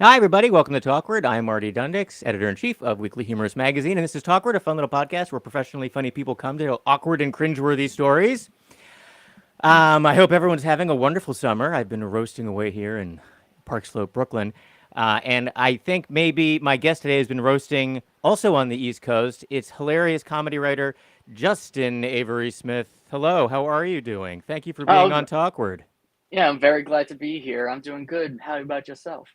Hi, everybody. Welcome to Talkward. I'm Marty Dundix, editor-in-chief of Weekly Humorist magazine, and this is Talkward, a fun little podcast where professionally funny people come to tell awkward and cringeworthy stories. I hope everyone's having a wonderful summer. I've been roasting away here in Park Slope, Brooklyn, and I think maybe my guest today has been roasting also on the East Coast. It's hilarious comedy writer Justin Avery Smith. Hello, how are you doing? Thank you for being Oh, on Talkward. yeah, I'm very glad to be here. I'm doing good. How about yourself?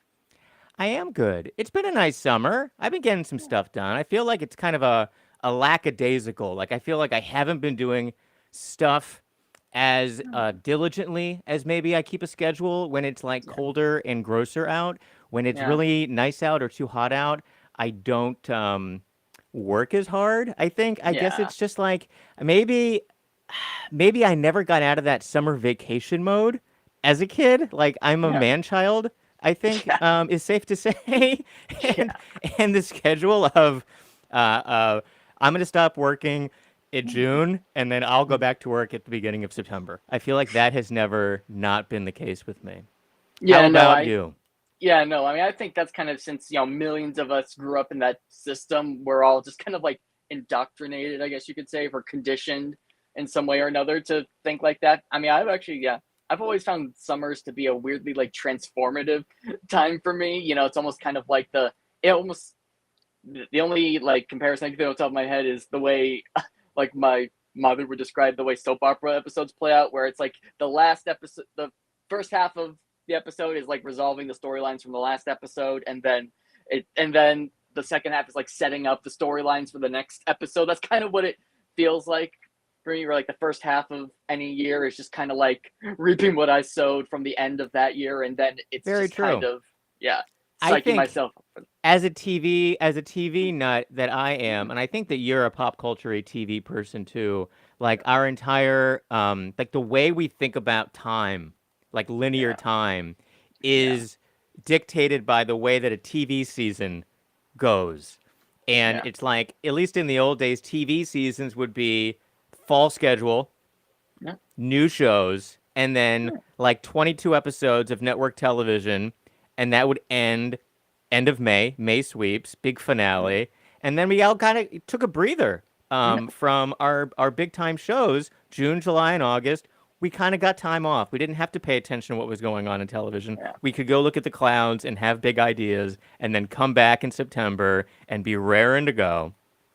I am good. It's been a nice summer. I've been getting some Yeah. stuff done. I feel like it's kind of a lackadaisical. Like I feel like I haven't been doing stuff as diligently as maybe I keep a schedule when it's like Yeah. colder and grosser out. When it's Yeah. really nice out or too hot out, I don't work as hard. I think. I guess Yeah. it's just like maybe maybe I never got out of that summer vacation mode as a kid. Like I'm a Yeah. man child, I think, Yeah. is safe to say. and Yeah. and the schedule of I'm gonna stop working in June and then I'll go back to work at the beginning of September. I feel like that has never not been the case with me. How Yeah, no, about I you? yeah, no, I mean I think that's kind of since, millions of us grew up in that system, we're all just kind of like indoctrinated, I guess you could say, or conditioned in some way or another to think like that. I mean, I've always found summers to be a weirdly like transformative time for me. It's almost kind of like it almost the only like comparison I can think of off the top of my head is the way like my mother would describe the way soap opera episodes play out, where it's like the last episode, the first half of the episode is like resolving the storylines from the last episode, and then the second half is like setting up the storylines for the next episode. That's kind of what it feels like for me. Where like the first half of any year is just kind of like reaping what I sowed from the end of that year, and then it's Very just kind true. of yeah, I psyching think myself up. as a TV nut that I am, and I think that you're a pop culture TV person too. Like our entire like the way we think about time, like linear Yeah, time, yeah, is dictated by the way that a TV season goes. And yeah, it's like, at least in the old days, TV seasons would be fall schedule, yeah, new shows, and then yeah, like 22 episodes of network television, and that would end of May, May sweeps, big yeah, finale, and then we all kind of took a breather yeah, from our big time shows, June, July, and August. We kind of got time off. We didn't have to pay attention to what was going on in television. yeah. We could go look at the clouds and have big ideas, and then come back in September and be raring to go.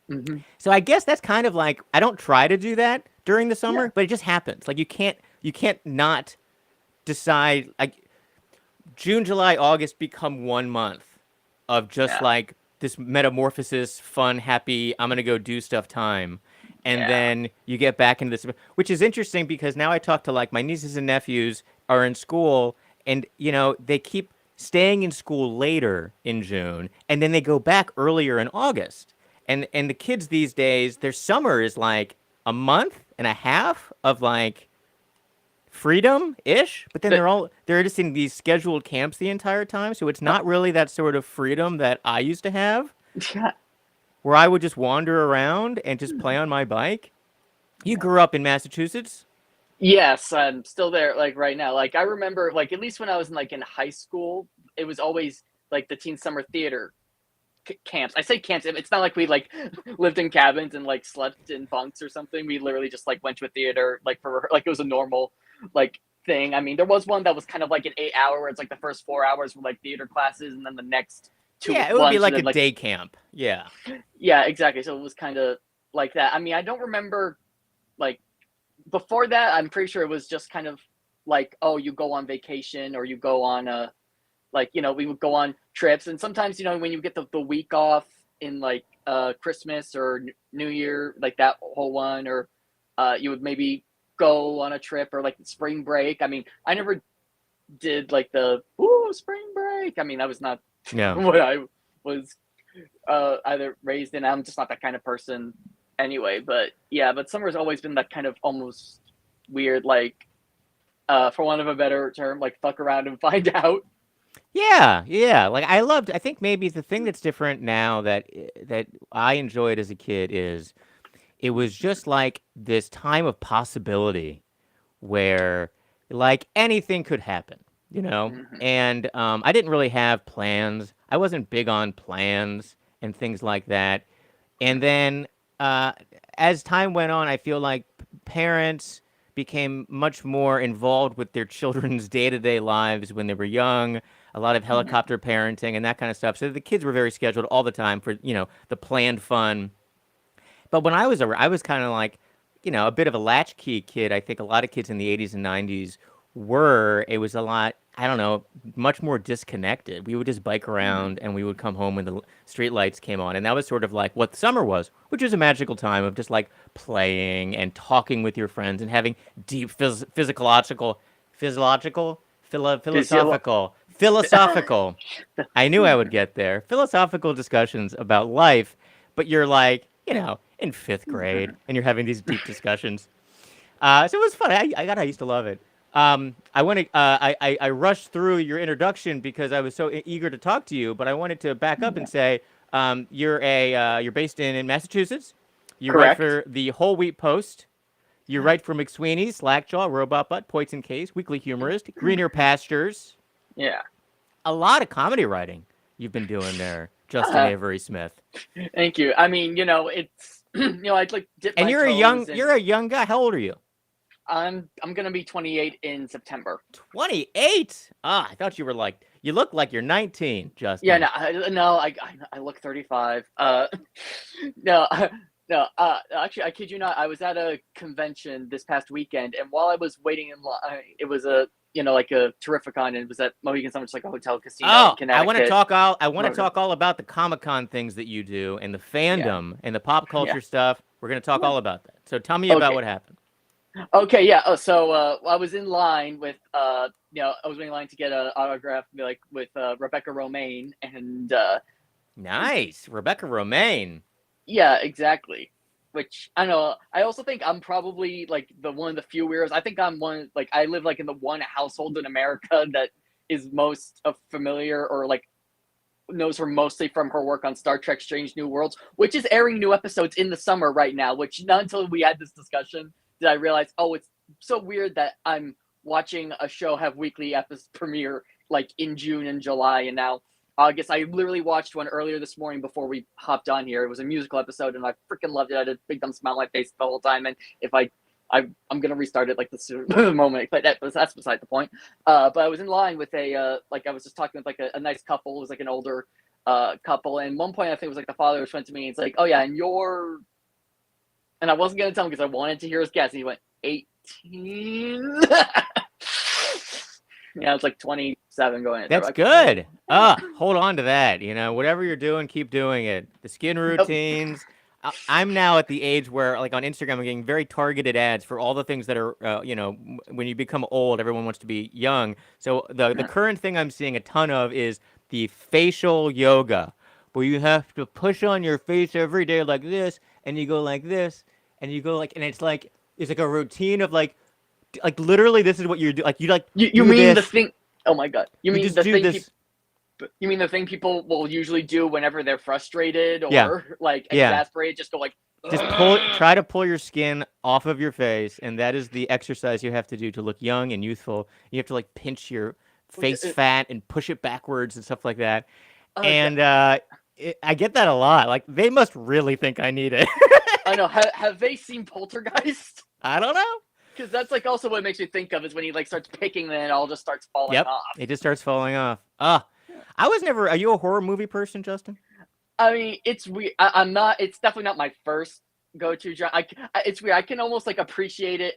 Hmm. So I guess that's kind of like I don't try to do that during the Yeah, summer, but it just happens. Like you can't not decide like June, July, August become 1 month of just yeah, like this metamorphosis, fun, happy, I'm gonna go do stuff time. And yeah, then you get back into this, which is interesting because now I talk to like my nieces and nephews are in school and they keep staying in school later in June and then they go back earlier in August. And the kids these days, their summer is like a month and a half of like freedom ish, but then but they're just in these scheduled camps the entire time, so it's uh, not really that sort of freedom that I used to have, yeah. where I would just wander around and just play on my bike. You grew up in Massachusetts? Yes, I'm still there. Like right now, like I remember, like at least when I was in high school, it was always like the teen summer theater camps. I say camps. It's not like we like lived in cabins and like slept in bunks or something. We literally just like went to a theater like for like it was a normal like thing. I mean, there was one that was kind of like an 8 hour where it's like the first 4 hours were like theater classes, and then the next two Yeah, it would be lunch, and like then a like day camp. Yeah. yeah, exactly. So it was kind of like that. I mean, I don't remember like before that. I'm pretty sure it was just kind of like, oh, you go on vacation or you go on a like we would go on trips, and sometimes when you get the week off in like Christmas or New Year, like that whole one, or you would maybe go on a trip or like spring break. I mean, I never did like the ooh spring break. I mean, that was not Yeah. what I was either raised in. I'm just not that kind of person anyway. But yeah, but summer's always been that kind of almost weird, like for want of a better term, like fuck around and find out. Yeah, yeah. Like I think maybe the thing that's different now that I enjoyed as a kid is it was just like this time of possibility where like anything could happen. you know? Hmm. And I didn't really have plans. I wasn't big on plans and things like that. And then uh, as time went on, I feel like parents became much more involved with their children's day-to-day lives when they were young, a lot of Hmm. helicopter parenting and that kind of stuff. So the kids were very scheduled all the time for, the planned fun. But when I was kind of like, a bit of a latchkey kid. I think a lot of kids in the 80s and 90s were. It was a lot, I don't know, much more disconnected. We would just bike Hmm. around and we would come home when the street lights came on. And that was sort of like what summer was, which was a magical time of just like playing and talking with your friends and having deep Physio- philosophical. I knew I would get there. Philosophical discussions about life, but you're like, in fifth grade, and you're having these deep discussions. So it was fun. I used to love it. I want to. I rushed through your introduction because I was so eager to talk to you, but I wanted to back up and say, you're based in Massachusetts. You write Correct. for the Whole Wheat Post. You write for Mcsweeney, Slackjaw, RobotButt, Points and Case, Weekly Humorist, Greener Pastures. Yeah. A lot of comedy writing you've been doing there, Justin Uh, Avery Smith. Thank you. I mean, it's I'd like dip And my toes in. you're a young guy. How old are you? I'm gonna be 28 in September. 28. Ah, I thought you were like you look like you're 19, Yeah, Justin. no, I look 35. No, no. Actually, I kid you not. I was at a convention this past weekend, and while I was waiting in line, it was a like a Terrificon, and it was at Mohegan Sun, which is like a hotel casino in Oh, I want to Connecticut. talk all I want to Promoted. talk all about the Comic-Con things that you do and the Yeah, fandom and the pop yeah, culture stuff. We're going to talk yeah. all about that. So tell me about Okay, what happened. okay, yeah. So I was in line with I was in line to get an autograph, like with Rebecca Romaine, and Nice. Rebecca Romaine. yeah, exactly. Which I don't know. I also think I'm probably like the one of the few weirdos. I think I'm one like I live like in the one household in America that is most familiar or like knows her mostly from her work on Star Trek Strange New Worlds, which is airing new episodes in the summer right now, which not until we had this discussion did I realize, oh, it's so weird that I'm watching a show have weekly episodes premiere like in June and July, and now August. I literally watched one earlier this morning before we hopped on here. It was a musical episode, and I freaking loved it. I had a big dumb smile on my face the whole time, and if I'm gonna restart it like this moment, but that's beside the point. But I was in line with I was just talking with like a nice couple. It was like an older couple, and at one point I think it was like the father was went to me and it's like, oh yeah, and I wasn't gonna tell him because I wanted to hear his guess, and he went 18. Yeah, it's like 27 going in there. That's Like, oh. good. Hold on to that. Whatever you're doing, keep doing it. The skin Yep. routines. I'm now at the age where, like on Instagram, I'm getting very targeted ads for all the things that are, when you become old, everyone wants to be young. So the current thing I'm seeing a ton of is the facial yoga, where you have to push on your face every day like this, and you go like this, and you go like, and it's like a routine of like literally this is what you're doing. Like you like You do mean the this, thing? Oh my god! You you mean just the do thing this. people? You mean the thing people will usually do whenever they're frustrated Yeah, or like yeah. exasperated? Just go like, Just ugh. try to pull your skin off of your face, and that is the exercise you have to do to look young and youthful. You have to like pinch your face fat and push it backwards and stuff like that. Okay. And I get that a lot. Like they must really think I need it. I know. Have they seen Poltergeist? I don't know. Because that's like also what it makes me think of is when he like starts picking, then it all just starts falling Yep, off. it just starts falling off. I was never. Are you a horror movie person, Justin? I mean, it's weird. I'm not. It's definitely not my first go-to genre. It's weird. I can almost like appreciate it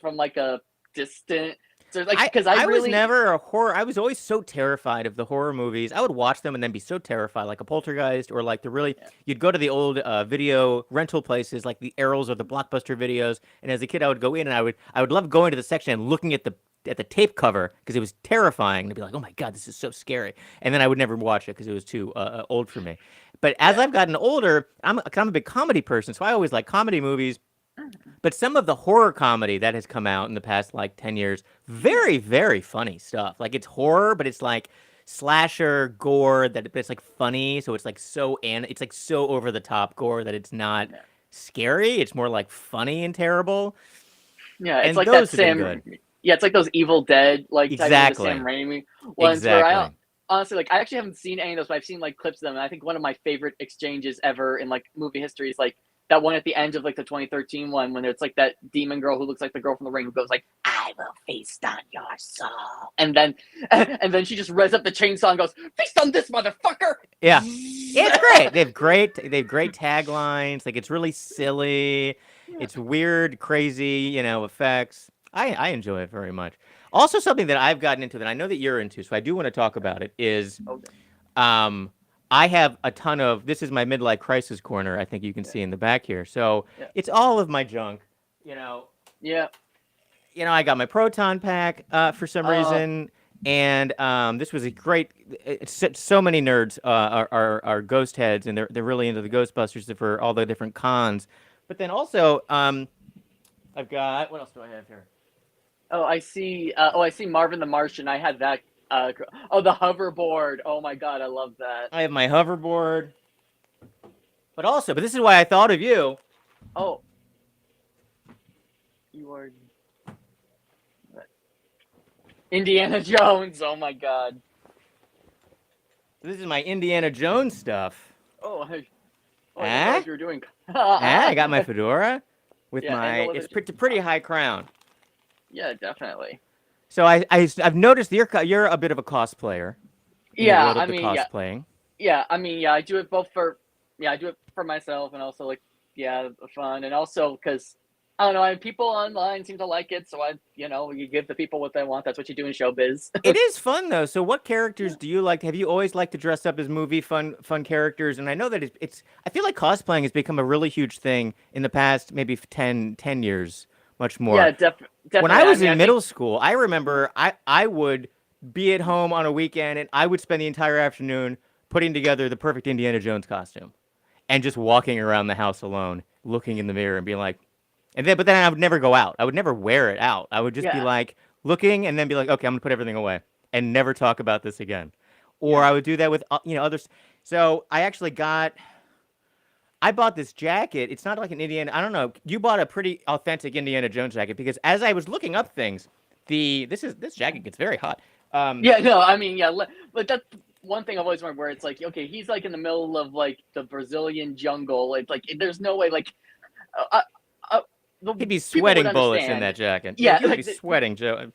from like a distant. So like because I I was really never a horror. I was always so terrified of the horror movies. I would watch them and then be so terrified, like a Poltergeist or like the really. yeah. You'd go to the old video rental places, like the Errol's or the Blockbuster videos. And as a kid, I would go in and I would love going to the section and looking at the tape cover because it was terrifying to be like, oh my god, this is so scary. And then I would never watch it because it was too old for me. But as Yeah. I've gotten older, I'm a big comedy person, so I always like comedy movies. But some of the horror comedy that has come out in the past like 10 years, very, very funny stuff. Like it's horror, but it's like slasher gore but it's like funny. So it's like it's like so over the top gore that it's not scary. It's more like funny and terrible. Yeah, it's And like that those have been Sam. good. Yeah, it's like those Evil Dead like type of the Sam Exactly. Raimi ones where I Exactly. honestly like I actually haven't seen any of those, but I've seen like clips of them. And I think one of my favorite exchanges ever in like movie history is like that one at the end of like the 2013 one when it's like that demon girl who looks like the girl from The Ring who goes like, "I will feast on your soul," and then she just revs up the chainsaw and goes, "Feast on this motherfucker!" Yeah. It's great. They have great taglines. Like it's really silly. Yeah. It's weird, crazy, effects. I enjoy it very much. Also, something that I've gotten into that I know that you're into, so I do want to talk about it, is Okay. um I have a ton of this is my midlife crisis corner, I think you can Yeah. see in the back here. So Yeah. it's all of my junk. You know, Yeah. I got my proton pack for some Uh. reason, and this was a great. So many nerds are ghost heads, and they're really into the Ghostbusters for all the different cons. But then also, I've got what else do I have here? Oh, I see. I see Marvin the Martian. I had that. Oh, the hoverboard. Oh my god, I love that. I have my hoverboard, but this is why I thought of you. Oh, you are Indiana Jones. Oh my god. This is my Indiana Jones stuff. I didn't know Ah, what you were doing. I got my fedora with Yeah, and the my. leather. It's pretty high crown. Yeah, definitely. So I've noticed that you're a bit of a cosplayer in the Yeah, world of I the mean, yeah, cosplaying. yeah. I mean, yeah. I do it both for, yeah, I do it for myself and also like, yeah, fun, and also because I don't know, people online seem to like it, so you give the people what they want. That's what you do in showbiz. It is fun though. So what characters do you like? Have you always liked to dress up as movie fun characters? And I know that it's I feel like cosplaying has become a really huge thing in the past maybe 10 years, much more. Yeah, When definitely. I I was mean, in I think. middle school, I remember I would be at home on a weekend and I would spend the entire afternoon putting together the perfect Indiana Jones costume and just walking around the house alone, looking in the mirror and being like, but then I would never go out. I would never wear it out. I would just be Yeah, like looking and then be like, okay, I'm gonna put everything away and never talk about this again. Or yeah. I would do that with others. So I bought this jacket. It's not like an Indiana. I don't know. You bought a pretty authentic Indiana Jones jacket because as I was looking up things, this jacket gets very hot. Yeah, no, I mean, yeah, but that's one thing I've always wondered where it's like, okay, he's like in the middle of like the Brazilian jungle. It's like there's no way, like, uh, uh, the He'd be people would sweating bullets in understand. that jacket. Yeah, Yeah, he would be sweating, Joe.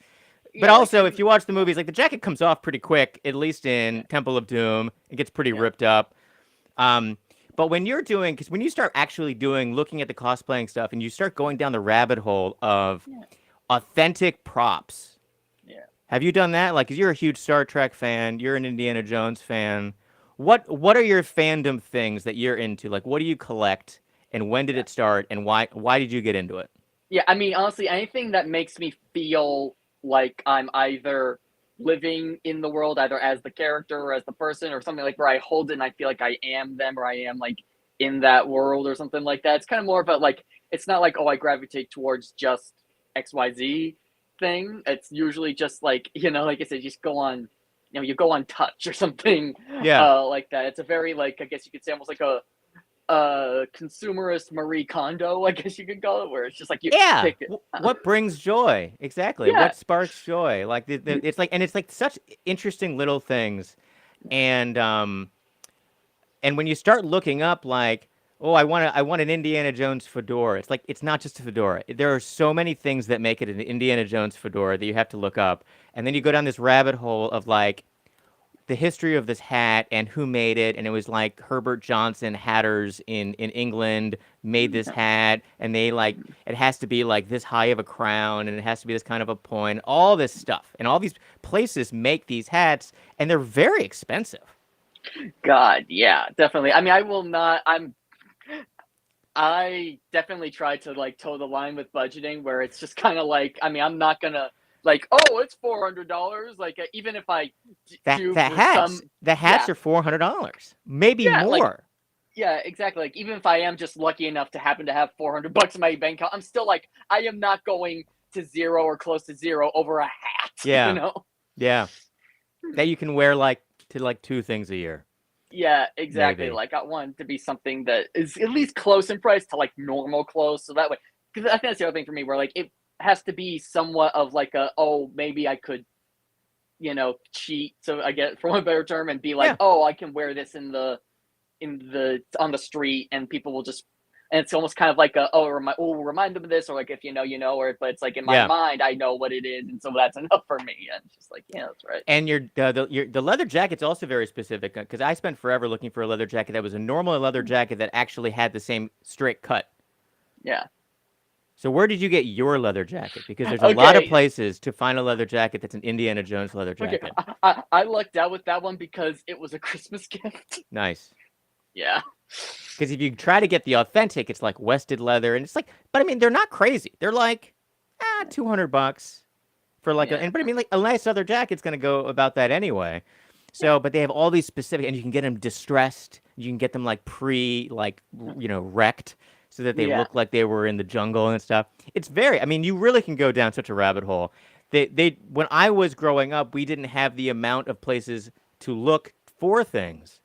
But yeah, like also, if you watch the movies, like the jacket comes off pretty quick, at least in yeah, Temple of Doom. It gets pretty yeah, ripped up. Um, but because when you start actually looking at the cosplaying stuff, and you start going down the rabbit hole of yeah, authentic props. yeah. Have you done that? Like, 'cause you're a huge Star Trek fan, you're an Indiana Jones fan. What are your fandom things that you're into? Like, what do you collect, and when did Yeah. it start, and why did you get into it? Yeah, I mean, honestly, anything that makes me feel like I'm either living in the world, either as the character or as the person, or something like where I hold it and I feel like I am them or I am like in that world or something like that. It's kind of more about like, it's not like, oh, I gravitate towards just XYZ thing. It's usually just like, like I said, just go on, you go on touch or something Yeah. like that. It's a very, like, I guess you could say almost like a consumerist Marie Kondo, I guess you could call it, where it's just like you Yeah. pick it. What brings joy? Exactly. Yeah, What sparks joy? Like it's like such interesting little things. And when you start looking up like, oh, I want an Indiana Jones fedora. It's like it's not just a fedora. There are so many things that make it an Indiana Jones fedora that you have to look up. And then you go down this rabbit hole of like the history of this hat and who made it, and it was like Herbert Johnson hatters in England made this hat, and they like it has to be like this high of a crown, and it has to be this kind of a point, all this stuff, and all these places make these hats, and they're very expensive. God, yeah, definitely. I mean, I will not. I definitely try to like toe the line with budgeting, where it's just kind of like, I mean, I'm not gonna like, oh, it's $400. Like, even if I That do the for hats some, the yeah, hats are $400, maybe yeah, like more. yeah, exactly. Like even if I am just lucky enough to happen to have $400 in my bank account, I'm still like I am not going to zero or close to zero over a hat. Yeah, yeah, that you can wear like to like two things a year, Yeah, exactly. maybe. Like I want it to be something that is at least close in price to like normal clothes, so that way. Because I think that's the other thing for me, where like has to be somewhat of like maybe I could, cheat. So I get, for one better term, and be like, Yeah. oh, I can wear this on the street, and people will just. And it's almost kind of like remind them of this, or like if you know, or but it's like in my mind I know what it is, and so that's enough for me. And it's just like, yeah, that's right. And the leather jacket's also very specific because I spent forever looking for a leather jacket that was a normal leather jacket that actually had the same straight cut. Yeah. So where did you get your leather jacket? Because there's a lot of places to find a leather jacket that's an Indiana Jones leather jacket. Okay. I lucked out with that one because it was a Christmas gift. Nice. Yeah. Because if you try to get the authentic, it's like Wested leather, and it's like, but I mean, they're not crazy. They're like, $200 for like but I mean, like a nice leather jacket's gonna go about that anyway. So, but they have all these specific, and you can get them distressed. You can get them like wrecked, so that they look like they were in the jungle and stuff. It's I mean, you really can go down such a rabbit hole. When I was growing up, we didn't have the amount of places to look for things.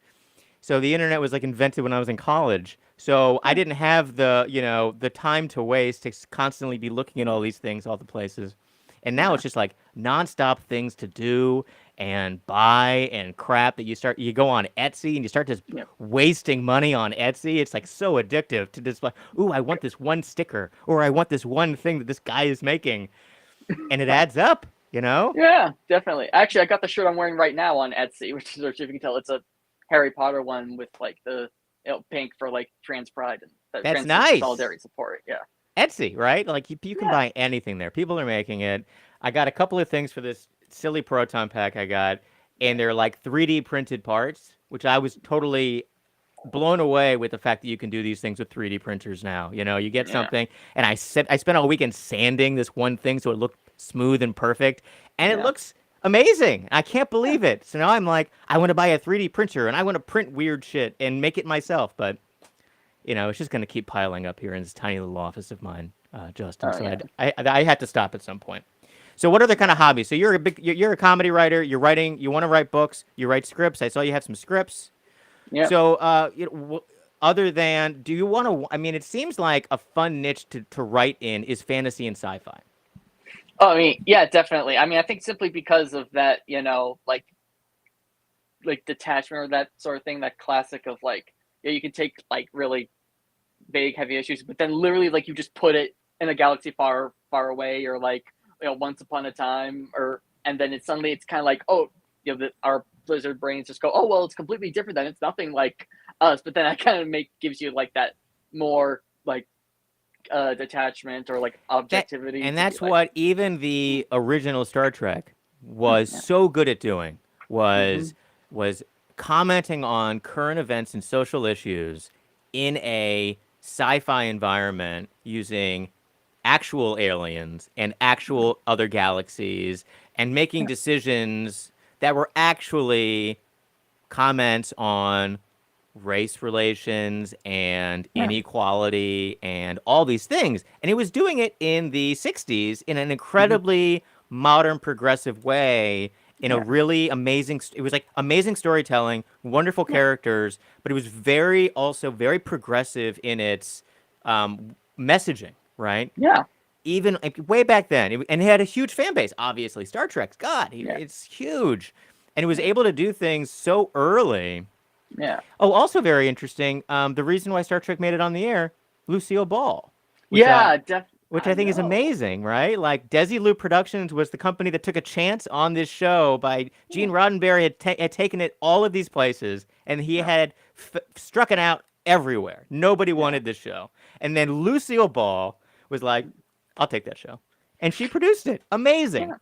So the internet was like invented when I was in college. So I didn't have the time to waste to constantly be looking at all these things, all the places. And now it's just like nonstop things to do and buy and crap that you go on Etsy and you start just wasting money on Etsy. It's like so addictive to just like, ooh, I want this one sticker, or I want this one thing that this guy is making. And it adds up, Yeah, definitely. Actually, I got the shirt I'm wearing right now on Etsy, which is, if you can tell, it's a Harry Potter one with like the pink for like trans pride and that's trans nice. Solidarity support. Yeah. Etsy, right? Like you can buy anything there. People are making it. I got a couple of things for this silly proton pack I got, and they're like 3D printed parts, which I was totally blown away with the fact that you can do these things with 3D printers now. You get something, and I spent all weekend sanding this one thing so it looked smooth and perfect, and it looks amazing. I can't believe it. So now I'm like, I want to buy a 3D printer, and I want to print weird shit and make it myself, but it's just going to keep piling up here in this tiny little office of mine, Justin. I had to stop at some point. So what other kind of hobbies? So you're a comedy writer. You're writing. You want to write books. You write scripts. I saw you have some scripts. Yeah. So other than, do you want to? I mean, it seems like a fun niche to write in is fantasy and sci-fi. Oh, I mean, yeah, definitely. I mean, I think simply because of that, like detachment or that sort of thing, that classic of like, you can take like really big, heavy issues, but then literally like you just put it in a galaxy far, far away, or like, once upon a time, and then it's kind of like, oh, our Blizzard brains just go, oh, well, it's completely different then. It's nothing like us. But then that kind of gives you like that more like detachment or like objectivity. And that's what even the original Star Trek was so good at doing, was commenting on current events and social issues in a sci-fi environment using actual aliens and actual other galaxies and making decisions that were actually comments on race relations and inequality and all these things. And it was doing it in the 60s in an incredibly modern, progressive way, in a really amazing, it was like amazing storytelling, wonderful characters, but it was also very progressive in its messaging, right? Yeah. Even way back then, and it had a huge fan base, obviously. Star Trek, God, it's huge. And it was able to do things so early. Yeah. Oh, also very interesting, the reason why Star Trek made it on the air, Lucille Ball. Which I think is amazing, right? Like, Desilu Productions was the company that took a chance on this show by Gene Roddenberry had taken it all of these places, and he had struck it out everywhere. Nobody wanted this show. And then Lucille Ball was like, I'll take that show. And she produced it. Amazing.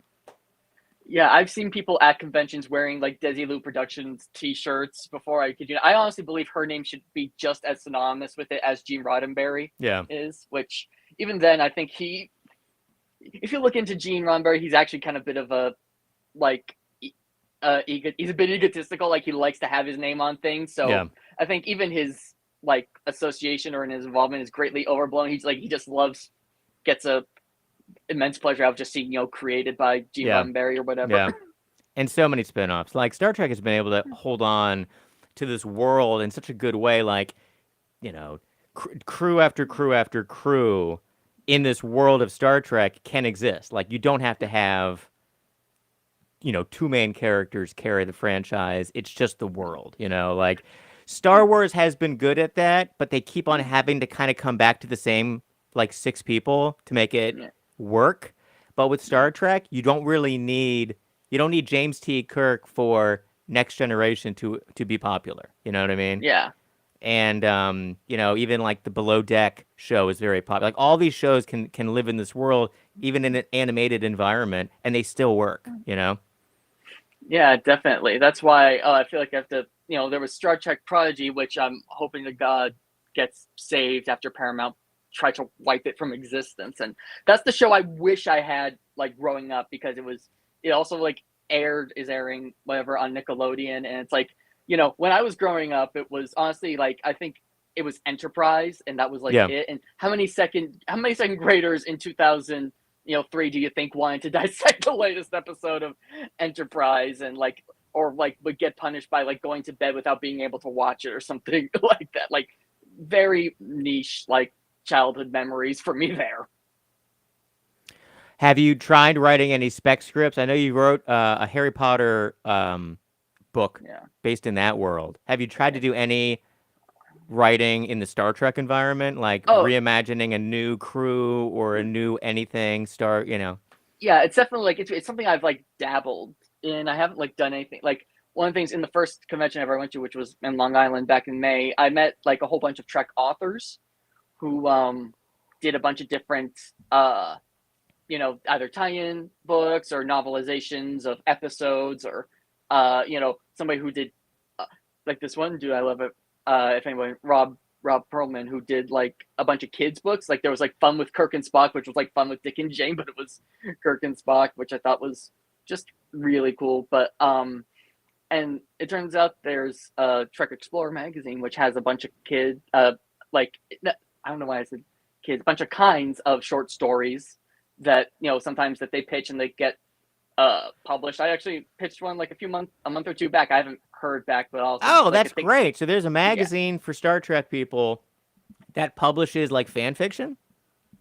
Yeah, I've seen people at conventions wearing like Desilu Productions t-shirts before. I honestly believe her name should be just as synonymous with it as Gene Roddenberry is, which even then I think if you look into Gene Roddenberry, he's actually kind of a bit of a like he's a bit egotistical, like he likes to have his name on things. So I think even his like association or in his involvement is greatly overblown. He just gets a immense pleasure out of just seeing, created by Gene Roddenberry or whatever. Yeah. And so many spin-offs. Like, Star Trek has been able to hold on to this world in such a good way. Like, crew after crew after crew in this world of Star Trek can exist. Like, you don't have to have, two main characters carry the franchise. It's just the world, like Star Wars has been good at that, but they keep on having to kind of come back to the same, like, six people to make it Yeah. work. But with Star Trek, you don't need James T. Kirk for Next Generation to be popular. You know what I mean? Yeah. And even like the Below Deck show is very popular. Like, all these shows can live in this world, even in an animated environment, and they still work. Yeah, definitely. That's why I feel like I have to. There was Star Trek Prodigy, which I'm hoping to God gets saved after Paramount tried to wipe it from existence, and that's the show I wish I had like growing up, because it also like is airing whatever on Nickelodeon, and it's like, when I was growing up, it was honestly like, I think it was Enterprise, and that was like Yeah. it. And how many second graders in 2003 do you think wanted to dissect the latest episode of Enterprise, and like, or like would get punished by like going to bed without being able to watch it or something like that? Like, very niche like childhood memories for me there. Have you tried writing any spec scripts? I know you wrote a Harry Potter book Yeah. based in that world. Have you tried to do any writing in the Star Trek environment, like Oh, reimagining a new crew or a new anything yeah, it's definitely like it's something I've like dabbled in. I haven't like done anything like, one of the things in the first convention I ever went to, which was in Long Island back in May, I met like a whole bunch of Trek authors who did a bunch of different either tie-in books or novelizations of episodes, or somebody who did like this one dude I love it, if anyone, Rob Perlman, who did like a bunch of kids books. Like, there was like Fun with Kirk and Spock, which was like Fun with Dick and Jane, but it was Kirk and Spock, which I thought was just really cool. But and it turns out there's Trek Explorer magazine, which has a bunch of like, I don't know why I said kids, a bunch of kinds of short stories that sometimes that they pitch and they get published. I actually pitched one like a month or two back. I haven't heard back, but also Oh, like, that's great. So there's a yeah, magazine for Star Trek people that publishes like fan fiction?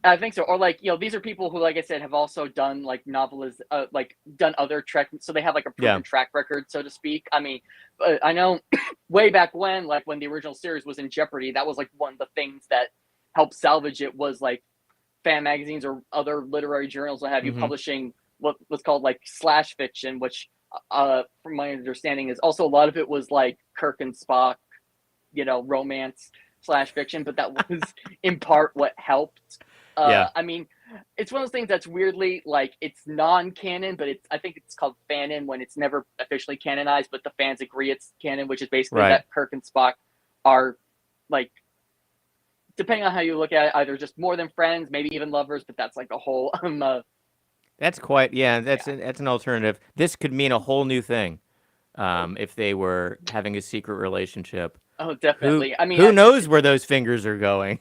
I think so. Or like, these are people who, like I said, have also done like novelists, like done other Trek, so they have like a Yeah. proven track record, so to speak. I mean, I know way back when, like when the original series was in jeopardy, that was like one of the things that helped salvage it, was like fan magazines or other literary journals that have you Mm-hmm. publishing what was called like slash fiction, which, from my understanding, is also a lot of it was like Kirk and Spock, romance slash fiction, but that was in part what helped. Yeah. I mean, it's one of those things that's weirdly like, it's non-canon, but I think it's called fanon when it's never officially canonized, but the fans agree it's canon, which is basically Right. that Kirk and Spock are like, depending on how you look at it, either just more than friends, maybe even lovers, but that's like a whole That's that's an alternative. This could mean a whole new thing if they were having a secret relationship. oh, Who definitely. I mean, who knows where those fingers are going?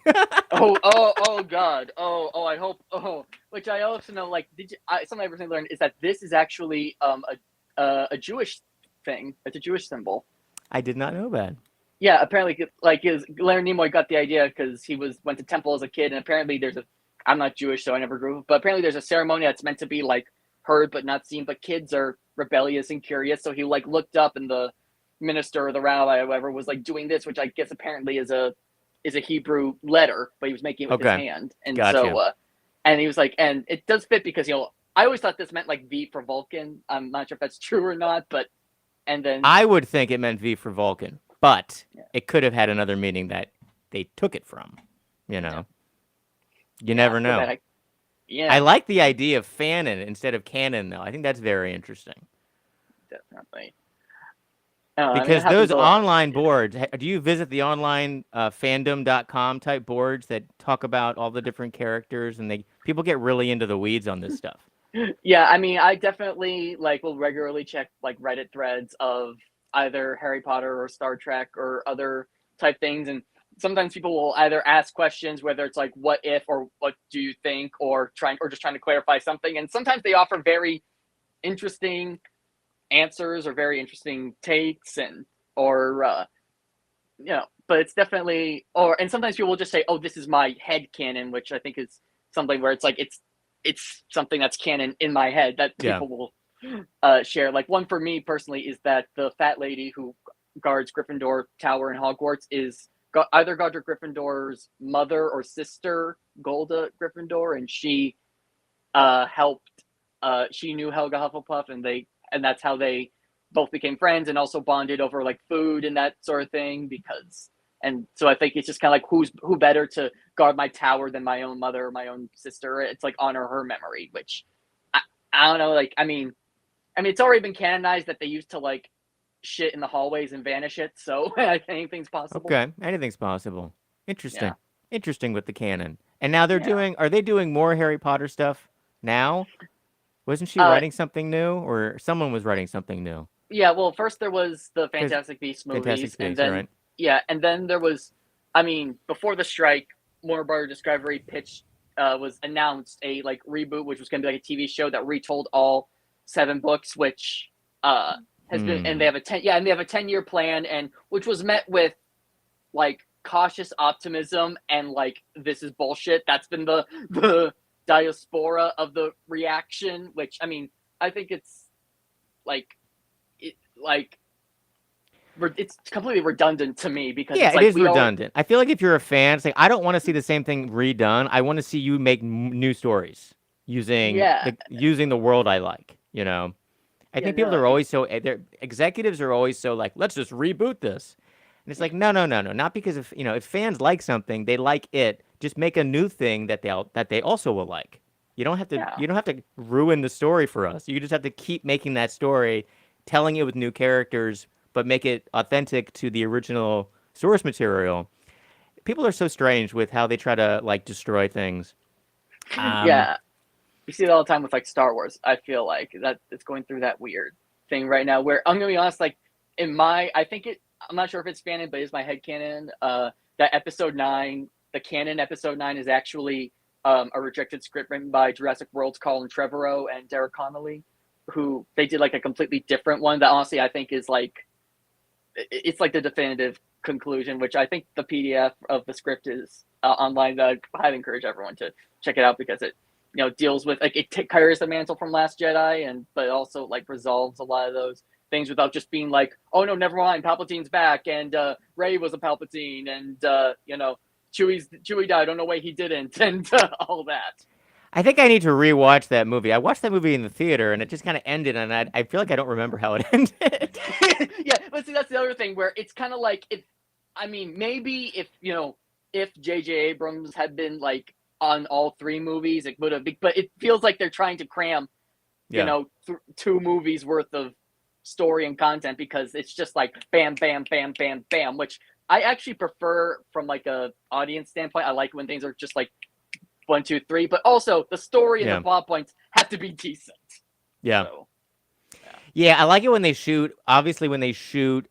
oh God, I hope, which I also know, like, something I recently learned is that this is actually a Jewish thing. It's a Jewish symbol. I did not know that. Yeah, apparently, like, Leonard Nimoy got the idea because he went to temple as a kid, and apparently I'm not Jewish, so I never grew up, but apparently there's a ceremony that's meant to be like heard but not seen, but kids are rebellious and curious, so he like looked up, and the minister or the rabbi or whatever was like doing this, which I guess apparently is a Hebrew letter, but he was making it with his hand, and Gotcha. and he was like, and it does fit because I always thought this meant like V for Vulcan. I'm not sure if that's true or not, but and then I would think it meant V for Vulcan, but yeah. it could have had another meaning that they took it from. You never know. Yeah, I like the idea of fanon instead of canon, though. I think that's very interesting. definitely. Because those online boards, do you visit the online fandom.com type boards that talk about all the different characters, and people get really into the weeds on this stuff? Yeah, I mean, I definitely like will regularly check like Reddit threads of either Harry Potter or Star Trek or other type things, and sometimes people will either ask questions, whether it's like what if or what do you think, or just trying to clarify something, and sometimes they offer very interesting answers or very interesting takes, and or but it's definitely, and sometimes people will just say, oh, this is my head canon, which I think is something where it's like it's something that's canon in my head that Yeah. people will share. Like one for me personally is that the fat lady who guards Gryffindor Tower in Hogwarts is either Godric Gryffindor's mother or sister, Golda Gryffindor, and she helped. She knew Helga Hufflepuff, and that's how they both became friends and also bonded over like food and that sort of thing. And so I think it's just kind of like who better to guard my tower than my own mother or my own sister. It's like honor her memory, which I don't know. Like I mean, it's already been canonized that they used to like shit in the hallways and vanish it. So anything's possible. Okay, anything's possible. Interesting. Yeah. Interesting with the canon. And now Yeah. are they doing more Harry Potter stuff now? Wasn't she Uh, writing something new, or someone was writing something new? yeah. Well, first there was the Because Fantastic Beasts Fantastic movies, and Beasts, then right? and then there was, I mean, before the strike, Warner Brother Discovery pitched was announced a like reboot, which was going to be like a TV show that retold all 7 books, which uh has been, and Hmm. they have a 10-year plan, and which was met with like cautious optimism and like this is bullshit. That's been the diaspora of the reaction, which I mean, I think it's like it like it's completely redundant to me because Yeah, it's it like is redundant. I feel like if you're a fan, it's like I don't want to see the same thing redone. I want to see you make new stories yeah, using the world I like. You know, I yeah, think people no, are always so their executives are always so like, let's just reboot this, and it's like, no, no, no, no, not because if fans like something, they like it. Just make a new thing that they also will like. yeah, You don't have to ruin the story for us. You just have to keep making that story, telling it with new characters, but make it authentic to the original source material. People are so strange with how they try to like destroy things. Um, yeah. You see it all the time with like Star Wars. I feel like that it's going through that weird thing right now where I'm gonna be honest, like I think I'm not sure if it's canon, but it's my head canon. That episode 9, the canon episode 9 is actually a rejected script written by Jurassic World's Colin Trevorrow and Derek Connolly, who they did like a completely different one that honestly I think is like it's like the definitive conclusion, which I think the PDF of the script is online. I highly encourage everyone to check it out because it deals with like it carries the mantle from Last Jedi, and but also like resolves a lot of those things without just being like, oh no, never mind, Palpatine's back, and Rey was a Palpatine, and Chewie died. Oh no, way he didn't, and all that. I think I need to rewatch that movie. I watched that movie in the theater, and it just kind of ended, and I feel like I don't remember how it ended. Yeah, but see, that's the other thing where it's kind of like it. I mean, maybe if J.J. Abrams had been like on all 3 movies, it would have. But it feels like they're trying to cram, Yeah, 2 movies worth of story and content because it's just like bam, bam, bam, bam, bam. Which I actually prefer from like a audience standpoint. I like when things are just like 1, 2, 3, but also the story and the yeah, plot points have to be decent. yeah. So yeah, Yeah, I like it when they shoot. Obviously, when they shoot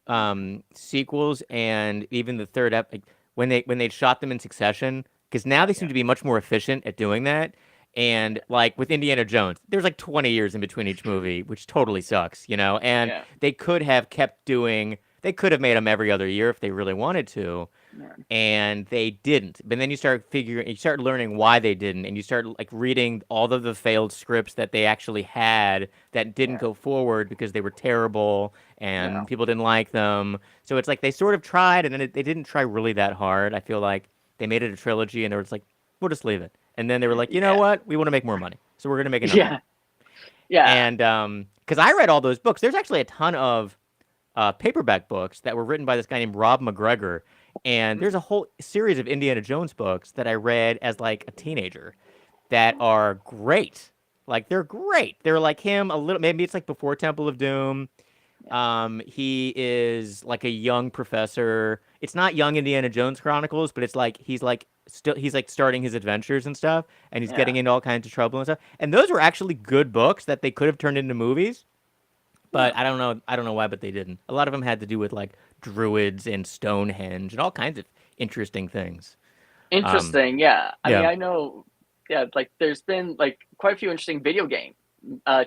sequels and even the third like, when they shot them in succession, because now they seem yeah, to be much more efficient at doing that. And like with Indiana Jones, there's like 20 years in between each movie, which totally sucks, you know. And yeah, they could have kept doing. They could have made them every other year if they really wanted to, yeah, and they didn't. But then you start learning why they didn't, and you start like reading all of the failed scripts that they actually had that didn't yeah, go forward because they were terrible yeah. and people didn't like them. So it's like they sort of tried, and then they didn't try really that hard. I feel like they made it a trilogy, and they were just like, we'll just leave it. And then they were like, you know Yeah. what? We want to make more money, so we're gonna make another one. Yeah. Yeah. And because I read all those books, there's actually a ton of paperback books that were written by this guy named Rob McGregor. And there's a whole series of Indiana Jones books that I read as like a teenager that are great. Like they're great. They're like him a little. Maybe it's like before Temple of Doom. Yeah. He is like a young professor. It's not young Indiana Jones Chronicles, but it's like he's like starting his adventures and stuff, and he's Yeah. getting into all kinds of trouble and stuff. And those were actually good books that they could have turned into movies. But Yeah. I don't know why, but they didn't. A lot of them had to do with like druids and Stonehenge and all kinds of interesting things. Um, Interesting. Yeah. I mean, yeah, I know. Yeah, like there's been like quite a few interesting video game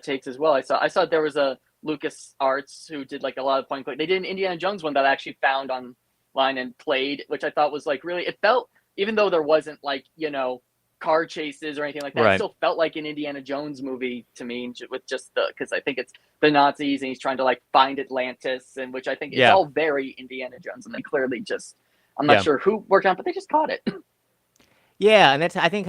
takes as well. I saw there was a Lucas Arts who did like a lot of point click. They did an Indiana Jones one that I actually found online and played, which I thought was like really. It felt, even though there wasn't like car chases or anything like that. It Right. still felt like an Indiana Jones movie to me, with just because I think it's the Nazis and he's trying to like find Atlantis, and which I think is Yeah. all very Indiana Jones, and they clearly just, I'm not Yeah. sure who worked on it, but they just caught it. Yeah, and that's I think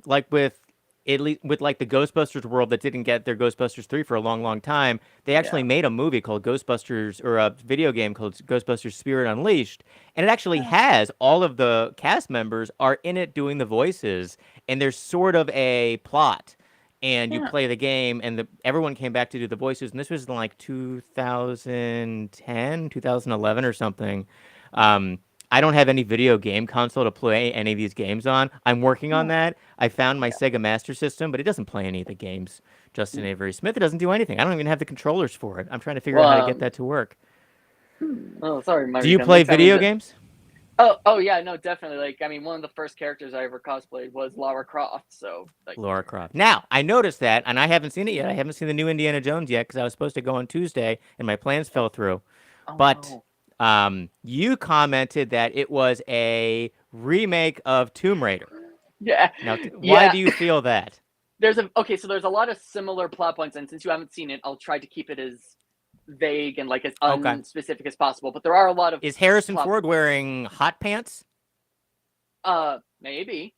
like with at least with like the Ghostbusters world that didn't get their Ghostbusters 3 for a long, long time, they actually Yeah. made a movie called Ghostbusters or a video game called Ghostbusters Spirit Unleashed, and it actually has all of the cast members are in it doing the voices, and there's sort of a plot. And you Yeah. play the game, and everyone came back to do the voices, and this was in like 2010, 2011 or something. Um, I don't have any video game console to play any of these games on. I'm working on Yeah. that. I found my Sega Master System, but it doesn't play any of the games. Justin Avery Smith, it doesn't do anything. I don't even have the controllers for it. I'm trying to figure out how to get Well, that to work. oh, sorry, Do you Marika. play Next time we video do- games? Oh yeah, no, definitely. Like, I mean, one of the first characters I ever cosplayed was Lara Croft. So, like, Laura Croft. Now, I noticed that, and I haven't seen it yet. I haven't seen the new Indiana Jones yet because I was supposed to go on Tuesday, and my plans fell through. oh But no. you commented that it was a remake of Tomb Raider. Yeah, Now, why yeah. do you feel that? So there's a lot of similar plot points, and since you haven't seen it, I'll try to keep it as vague and like as Okay. unspecific as possible. But there are a lot of Is Harrison plot- Ford wearing hot pants? maybe.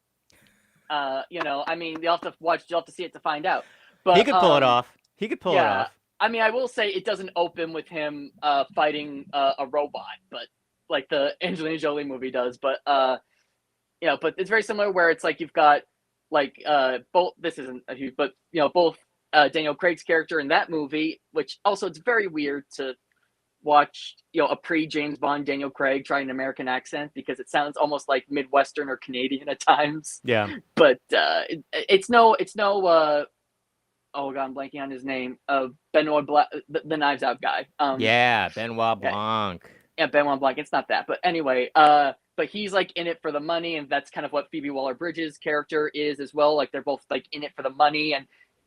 I mean, you'll have to watch. You'll have to see it to find out. But He could pull it off. He could pull it yeah. off. I mean, I will say it doesn't open with him fighting a robot, but like the Angelina Jolie movie does. But but it's very similar where it's like you've got like both. This isn't a huge, but both Daniel Craig's character in that movie, which also it's very weird to watch a pre-James Bond Daniel Craig trying an American accent because it sounds almost like Midwestern or Canadian at times. Yeah. But it's no oh god, I'm blanking on his name. Benoit Blanc, the Knives Out guy. Yeah, Benoit yeah. Blanc. Yeah, Benoit Blanc. It's not that, but anyway. But he's like in it for the money, and that's kind of what Phoebe Waller-Bridge's character is as well. Like they're both like in it for the money, and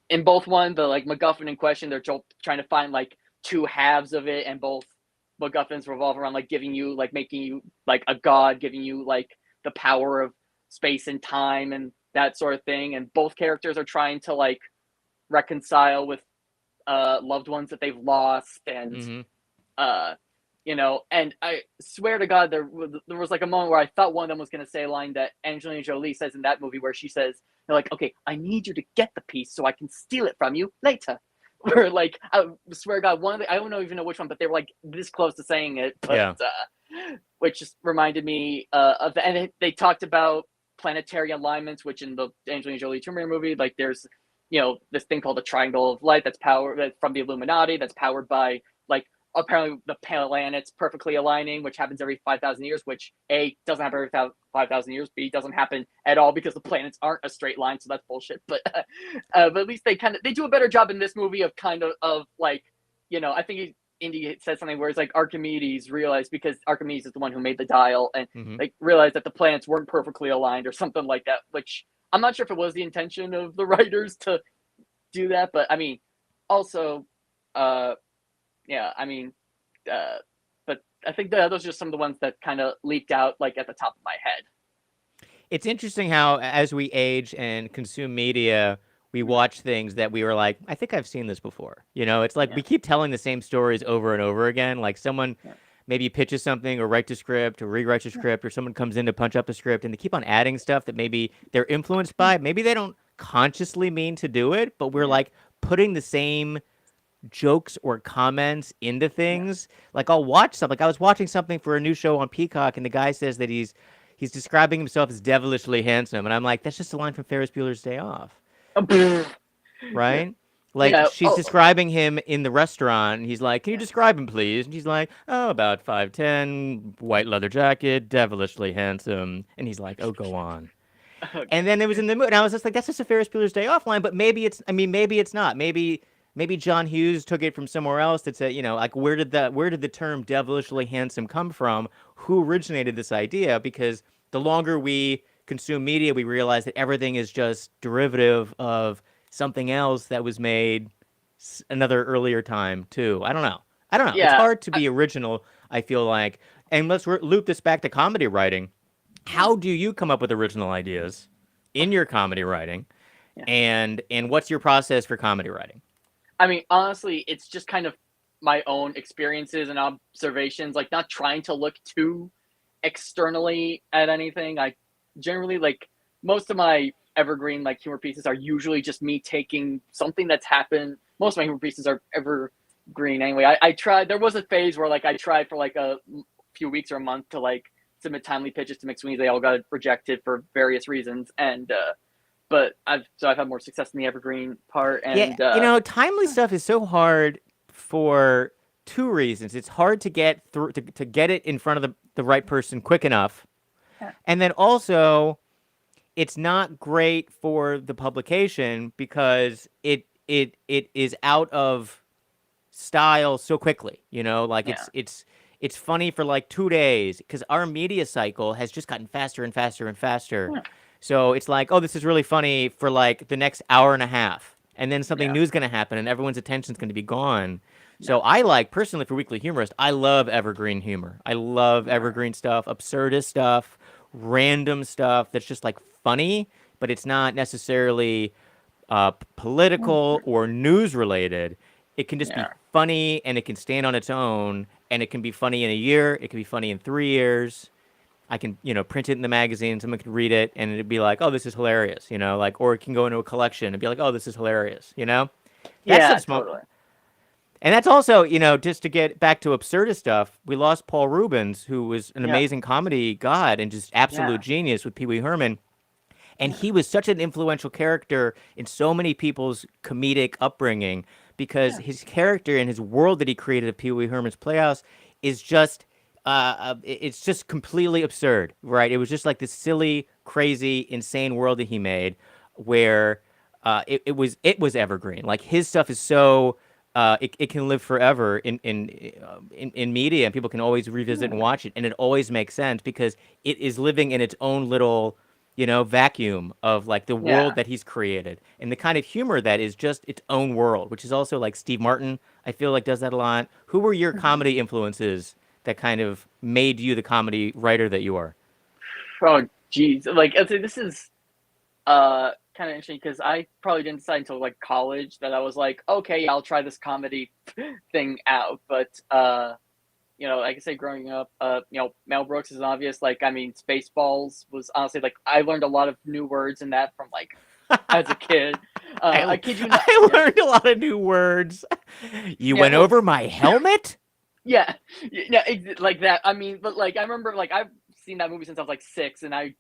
in both one, the like MacGuffin in question, they're trying to find like two halves of it, and both MacGuffins revolve around like giving you like making you like a god, giving you like the power of space and time and that sort of thing. And both characters are trying to like reconcile with loved ones that they've lost, and and I swear to God, there was like a moment where I thought one of them was going to say a line that Angelina Jolie says in that movie, where she says, "They're like, okay, I need you to get the piece so I can steal it from you later." Where like I swear to God, I don't even know which one, but they were like this close to saying it. But, which just reminded me of the, and they talked about planetary alignments, which in the Angelina Jolie Tomb Raider movie, like there's this thing called the Triangle of Light that's powered from the Illuminati, that's powered by like apparently the planets perfectly aligning, which happens every 5,000 years, which A, doesn't happen every 5,000 years, B, doesn't happen at all because the planets aren't a straight line, so that's bullshit. But at least they do a better job in this movie of like, I think Indy said something where it's like Archimedes realized, because Archimedes is the one who made the dial, and like realized that the planets weren't perfectly aligned or something like that, which I'm not sure if it was the intention of the writers to do that, but I mean, also, but I think those are just some of the ones that kind of leaked out like at the top of my head. It's interesting how as we age and consume media, we watch things that we were like, I think I've seen this before. It's like we keep telling the same stories over and over again. Like someone maybe pitches something or writes a script or rewrites a script, or someone comes in to punch up the script, and they keep on adding stuff that maybe they're influenced by. Maybe they don't consciously mean to do it, but we're like putting the same jokes or comments into things. Like I'll watch something. Like I was watching something for a new show on Peacock, and the guy says that he's describing himself as devilishly handsome, and I'm like, that's just a line from Ferris Bueller's Day Off, right? Like she's describing him in the restaurant, and he's like, "Can you describe him, please?" And he's like, "Oh, about 5'10", white leather jacket, devilishly handsome," and he's like, "Oh, go on." Okay. And then it was in the mood, and I was just like, "That's just a Ferris Bueller's Day Off line," but maybe it's. I mean, maybe it's not. Maybe John Hughes took it from somewhere else that said, like where did the term devilishly handsome come from? Who originated this idea? Because the longer we consume media, we realize that everything is just derivative of something else that was made another earlier time too. I don't know. Yeah, it's hard to be original, I feel like. And let's loop this back to comedy writing. How do you come up with original ideas? in your comedy writing, Yeah. and what's your process for comedy writing? I mean, honestly, it's just kind of my own experiences and observations, like not trying to look too externally at anything. I generally like most of my evergreen like humor pieces are usually just me taking something that's happened. Most of my humor pieces are evergreen anyway. I tried. There was a phase where like I tried for like a few weeks or a month to like submit timely pitches to Mcsweeney. They all got rejected for various reasons, and but I've had more success in the evergreen part, Yeah, and timely stuff is so hard for two reasons. It's hard to get through to get it in front of the right person quick enough. yeah, And then also it's not great for the publication because it is out of style so quickly. Like yeah, it's funny for like 2 days because our media cycle has just gotten faster and faster and faster. yeah, So it's like, oh, this is really funny for like the next hour and a half. And then something yeah, new is going to happen and everyone's attention is going to be gone. yeah, So I like, personally, for Weekly Humorist, I love evergreen humor. I love yeah, evergreen stuff, absurdist stuff, random stuff that's just like funny, but it's not necessarily political or news related. It can just be yeah, funny and it can stand on its own and it can be funny in a year. It can be funny in 3 years. I can, print it in the magazine. Someone can read it and it'd be like, oh, this is hilarious, like, or it can go into a collection and be like, oh, this is hilarious. That yeah, stuff's totally. and that's also, just to get back to absurdist stuff, we lost Paul Rubens, who was an Yeah, amazing comedy god and just absolute yeah, genius with Pee Wee Herman. And yeah, he was such an influential character in so many people's comedic upbringing because yeah, his character and his world that he created of Pee Wee Herman's Playhouse is just, it's just completely absurd, right? It was just like this silly, crazy, insane world that he made where it was evergreen. Like his stuff is so it can live forever in media, and people can always revisit and yeah, watch it, and it always makes sense because it is living in its own little vacuum of like the world yeah. that he's created and the kind of humor that is just its own world, which is also like Steve Martin, I feel like does that a lot. Who were your Mhm. comedy influences that kind of made you the comedy writer that you are? Oh, geez, like I'd say this is kind of interesting because I probably didn't decide until like college that I was like, okay, yeah, I'll try this comedy thing out. But like I say, growing up, Mel Brooks is obvious. Like, I mean, Spaceballs was honestly like I learned a lot of new words in that from like as a kid. I I, kid you not. I Yeah, learned a lot of new words. You yeah, went well, over my helmet? yeah, yeah, like that. I mean, but like I remember, like I've seen that movie since I was like 6, and I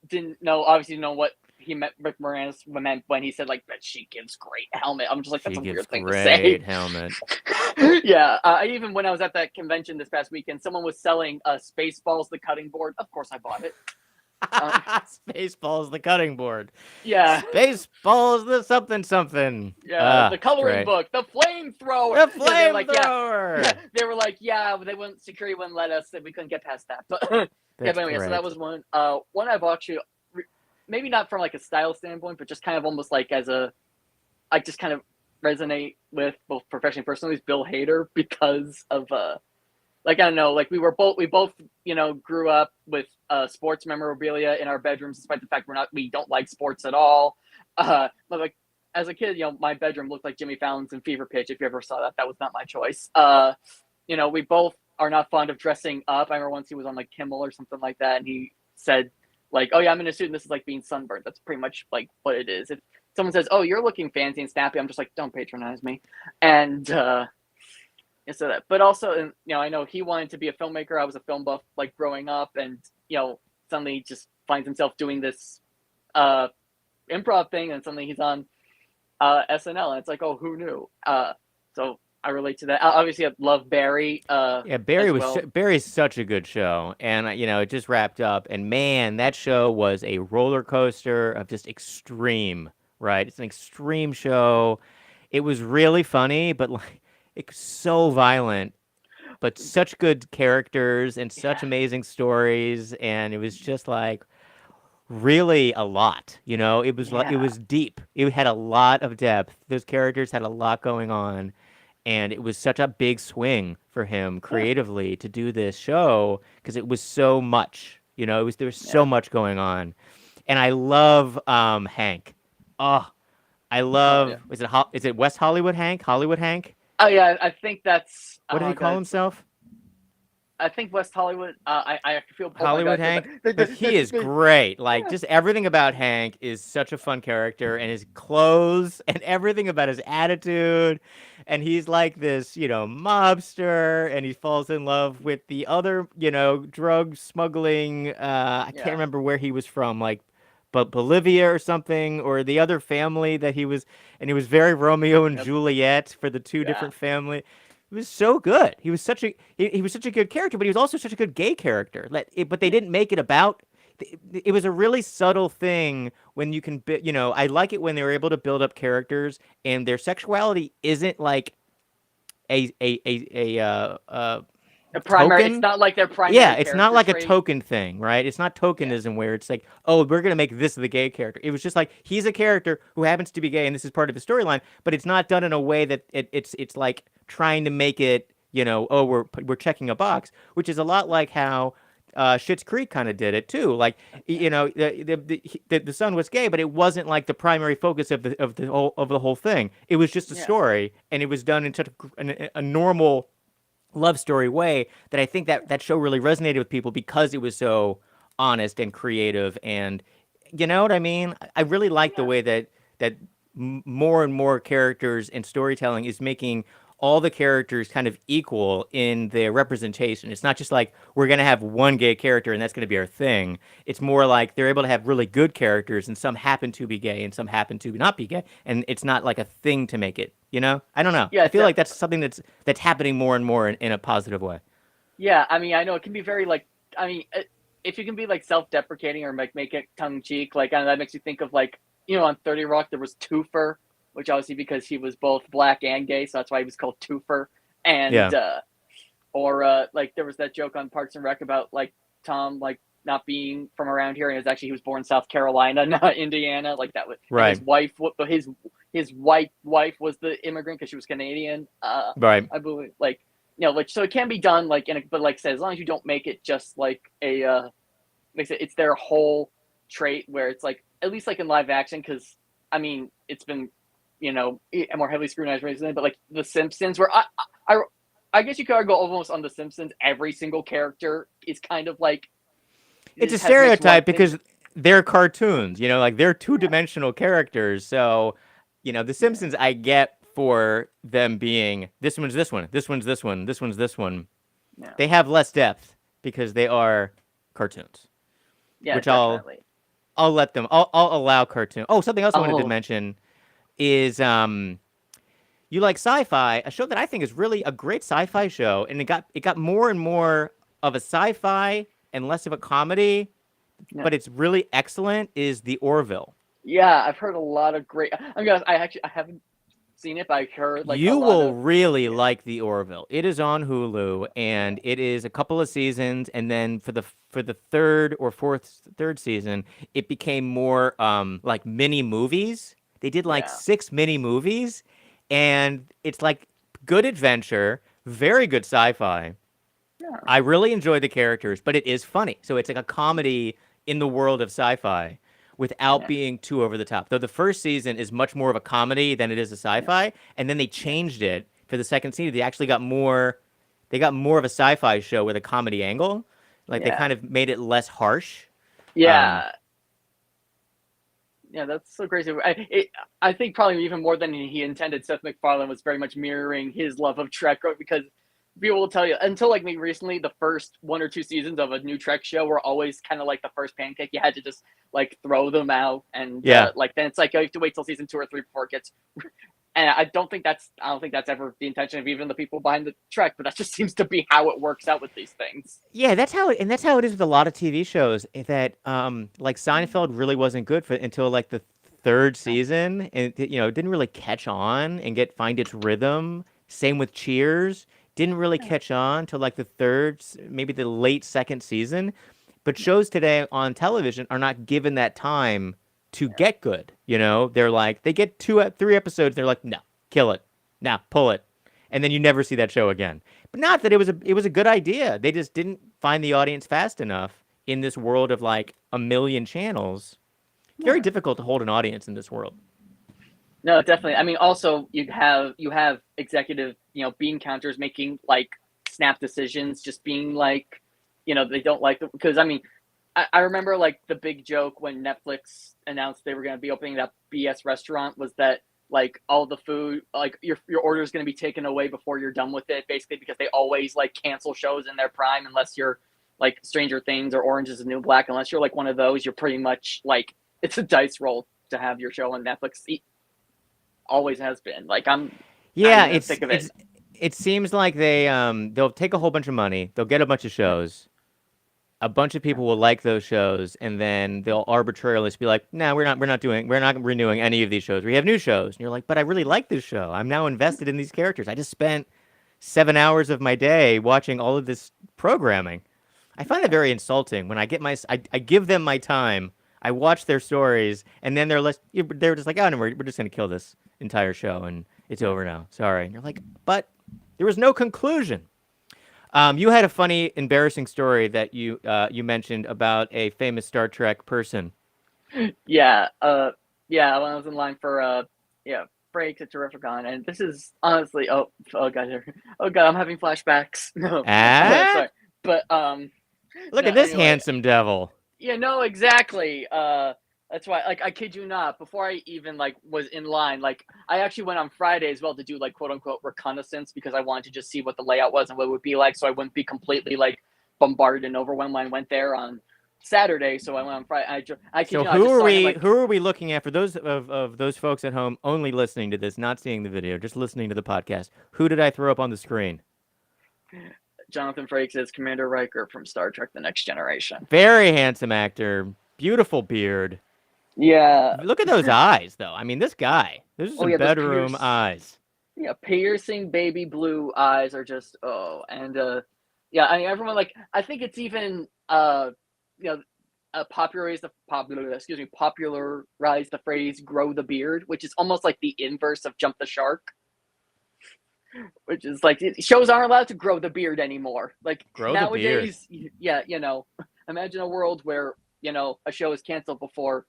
didn't know obviously know what he meant. Rick Moranis meant when he said like that she gives great helmet. I'm just like that's She a gives weird thing to say. great helmet. Yeah, I even when I was at that convention this past weekend, someone was selling Spaceballs, the cutting board. Of course, I bought it. Um, Spaceballs, the cutting board. yeah, Spaceballs, the something something. yeah, the It's coloring great. book, the flamethrower. The Yeah, they were like, yeah, yeah, flamethrower. they were like, yeah, they wouldn't security wouldn't let us, we couldn't get past that. But yeah, That's but anyway, so that great. was one. One I've actually maybe not from like a style standpoint, but just kind of almost like as a, I just kind of resonate with both professionally and personally is Bill Hader because of like I don't know, like we both grew up with sports memorabilia in our bedrooms, despite the fact we don't like sports at all. But like as a kid, my bedroom looked like Jimmy Fallon's in Fever Pitch. If you ever saw that, that was not my choice. We both are not fond of dressing up. I remember once he was on like Kimmel or something like that, and he said like, "Oh yeah, I'm in a suit, and this is like being sunburned." That's pretty much like what it is. If someone says, "Oh, you're looking fancy and snappy," I'm just like, "Don't patronize me." And so that, but also, I know he wanted to be a filmmaker. I was a film buff, like growing up, and suddenly just finds himself doing this uh, improv thing, and suddenly he's on SNL, and it's like, oh, who knew? So I relate to that. Obviously, I love Barry Yeah, as well. Barry's such a good show, and it just wrapped up, and man, that show was a roller coaster of just extreme, right? It's an extreme show. It was really funny, but like it's so violent, but such good characters and such Yeah, amazing stories, and it was just like really a lot. It was like it yeah, was deep. It had a lot of depth. Those characters had a lot going on, and it was such a big swing for him yeah, creatively to do this show because it was so much. There was so yeah, much going on. And I love Hank. Oh, I Oh yeah. love. Is it West Hollywood Hank? Hollywood Hank? Oh yeah. I think that's. What did Oh he call god. himself? I think West Hollywood. I feel. Oh my Hollywood god. Hank, but he is great. Like just everything about Hank is such a fun character, and his clothes and everything about his attitude, and he's like this, mobster, and he falls in love with the other, drug smuggling. I can't Yeah. remember where he was from, like, but Bolivia or something, or the other family that he was, and he was very Romeo and Yep. Juliet for the two Yeah. different family. He was so good. He was such a good character, but he was also such a good gay character. But they Yeah. didn't make it about. It was a really subtle thing when you can, I like it when they were able to build up characters and their sexuality isn't like a The primary. It's token. not like their Yeah, primary it's not character like a trait. token thing, right? It's not Yeah. tokenism where it's like, oh, we're gonna make this the gay character. It was just like he's a character who happens to be gay, and this is part of the storyline, but it's not done in a way that it's like trying to make it, oh, we're checking a box, which is a lot like how Schitt's Creek kind of did it too. Like, the son was gay, but it wasn't like the primary focus of the whole thing. It was just a Yeah. story, and it was done in such a normal love story way that I think that show really resonated with people because it was so honest and creative, and you know what I mean? I really like the Yeah. way that more and more characters and storytelling is making all the characters kind of equal in their representation. It's not just like we're going to have one gay character and that's going to be our thing. It's more like they're able to have really good characters and some happen to be gay and some happen to not be gay, and it's not like a thing to make it, I don't know. I Yeah. feel like that's something that's happening more and more in a positive way. Yeah, I mean, I know it can be very like, I mean, if you can be like self-deprecating or like make it tongue-in-cheek, like that makes you think of like, on 30 Rock there was Twofer, which obviously because he was both black and gay, so that's why he was called Twofer. And Yeah. or like there was that joke on Parks and Rec about like Tom like not being from around here, and he was born in South Carolina, not Indiana, like that was, and his Right. wife, his white wife was the immigrant because she was Canadian. Right. I believe, like, like, so it can be done like but like I said, as long as you don't make it just like makes it, it's their whole trait where it's like at least like in live action, because I mean it's been more heavily scrutinized recently, but like The Simpsons, where I guess you could go almost on The Simpsons, every single character is kind of like It's a has makes one stereotype thing. because they're cartoons, like they're two-dimensional characters. So, The Yeah, Simpsons I get for them being this one's this one, this one's this one, this one's this one. yeah, They have less depth because they are cartoons, yeah, which I'll definitely. I'll let them. I'll allow cartoon. Oh, something else I wanted to Oh, mention is you like sci-fi, a show that I think is really a great sci-fi show, and it got more and more of a sci-fi and less of a comedy, yeah, but it's really excellent. Is The Orville? yeah. I've heard a lot of great. I haven't seen it, but I've heard like a You lot will of. really Yeah, like The Orville. It is on Hulu, yeah, and it is a couple of seasons, and then for the third season, it became more like mini movies. They did like yeah, 6 mini movies, and it's like good adventure, very good sci-fi. yeah, I really enjoy the characters, but it is funny. So it's like a comedy in the world of sci-fi without yeah, being too over the top. Though the first season is much more of a comedy than it is a yeah, sci-fi, and then they yeah, changed it for the second season. They got more of a sci-fi show with a comedy angle. Like they yeah, kind of made it less harsh. Um, yeah. Yeah, that's so crazy. I think probably even more than he intended, Seth MacFarlane was very much mirroring his love of Trek, because people will tell you, until like me recently, the first 1 or 2 seasons of a new Trek show were always kind of like the first pancake. You had to just like throw them out, and yeah. like then it's like you have to wait till season 2 or 3 before it gets. And I don't think that's ever the intention of even the people behind the Trek, but that just seems to be how it works out with these things. Yeah, that's how it is with a lot of TV shows. That like Seinfeld really wasn't good until like the third season, and it didn't really catch on and find its rhythm. Same with Cheers, didn't really Yeah, catch on till like the third, maybe the late second season. But shows today on television are not given that time to yeah, get good. They're like they get 3 episodes, they're like, no, kill it, now pull it, and then you never see that show again. But not that it was a good idea. They just didn't find the audience fast enough in this world of like a million channels very difficult to hold an audience in this world. No, definitely. I mean, also you have executive, bean counters making like snap decisions, just being like, they don't like because I mean, I remember like the big joke when Netflix announced they were going to be opening that BS restaurant was that like all the food, like your order is going to be taken away before you're done with it, basically because they always like cancel shows in their prime unless you're like Stranger Things or Orange is the New Black. Unless you're like one of those, you're pretty much like it's a dice roll to have your show on Netflix. Always has been. Like I'm not Yeah, even sick of it. it seems like they'll take a whole bunch of money, they'll get a bunch of shows, a bunch of people will like those shows, and then they'll arbitrarily just be like, "No, we're not renewing any of these shows. We have new shows." And you're like, "But I really like this show. I'm now invested in these characters. I just spent 7 hours of my day watching all of this programming." I find that very insulting when I give them my time. I watch their stories, and then they're just like, "Oh no, we're just gonna kill this entire show, and it's over now. Sorry." And you're like, "But there was no conclusion." You had a funny, embarrassing story that you mentioned about a famous Star Trek person. Yeah, yeah. When I was in line for break at Terrificon, and this is honestly, oh god, oh god, I'm having flashbacks. No, Ah, sorry, but look no. at this Anyway, handsome devil. yeah, no, exactly. That's why, like, I kid you not. Before I even like was in line, like, I actually went on Friday as well to do like quote unquote reconnaissance because I wanted to just see what the layout was and what it would be like, so I wouldn't be completely like bombarded and overwhelmed when I went there on Saturday. So I went on Friday. I kid So you not, I just saw him like, who are we looking at for those of those folks at home only listening to this, not seeing the video, just listening to the podcast? Who did I throw up on the screen? Jonathan Frakes as Commander Riker from Star Trek: The Next Generation. Very handsome actor, beautiful beard. Yeah. Look at those eyes, though. I mean, this guy. Those are Oh some yeah, those bedroom eyes. piercing baby blue eyes are just and yeah. I mean, everyone like. I think it's even you know popularize the phrase "grow the beard," which is almost like the inverse of "jump the shark." Which is like shows aren't allowed to grow the beard anymore. Like Grow the beard. nowadays, yeah, imagine a world where a show is canceled before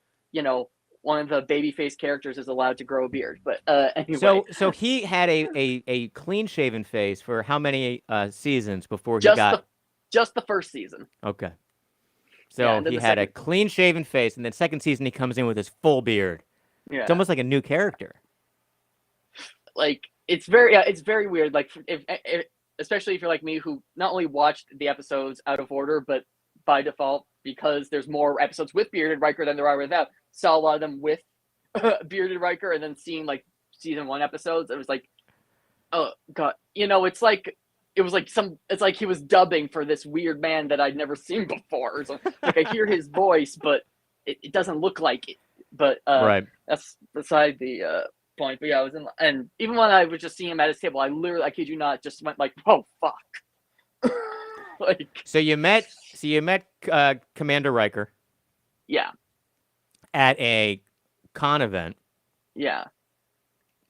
one of the babyface characters is allowed to grow a beard. But anyway, So he had a clean shaven face for how many seasons before he just got the just the first season. okay. Yeah, So and then he the had a second. clean shaven face, and then second season he comes in with his full beard. It's Yeah, almost like a new character. like it's very weird. Like if especially if you're like me, who not only watched the episodes out of order, but by default because there's more episodes with bearded Riker than there are without. Saw a lot of them with bearded Riker, and then seeing like season one episodes, it was like, oh god, it's like he was dubbing for this weird man that I'd never seen before. So, like I hear his voice, but it doesn't look like it. But Right. that's beside the point. But yeah, I was in, and even when I was just seeing him at his table, I kid you not, just went like, oh fuck, like So you met Commander Riker yeah, at a con event, yeah.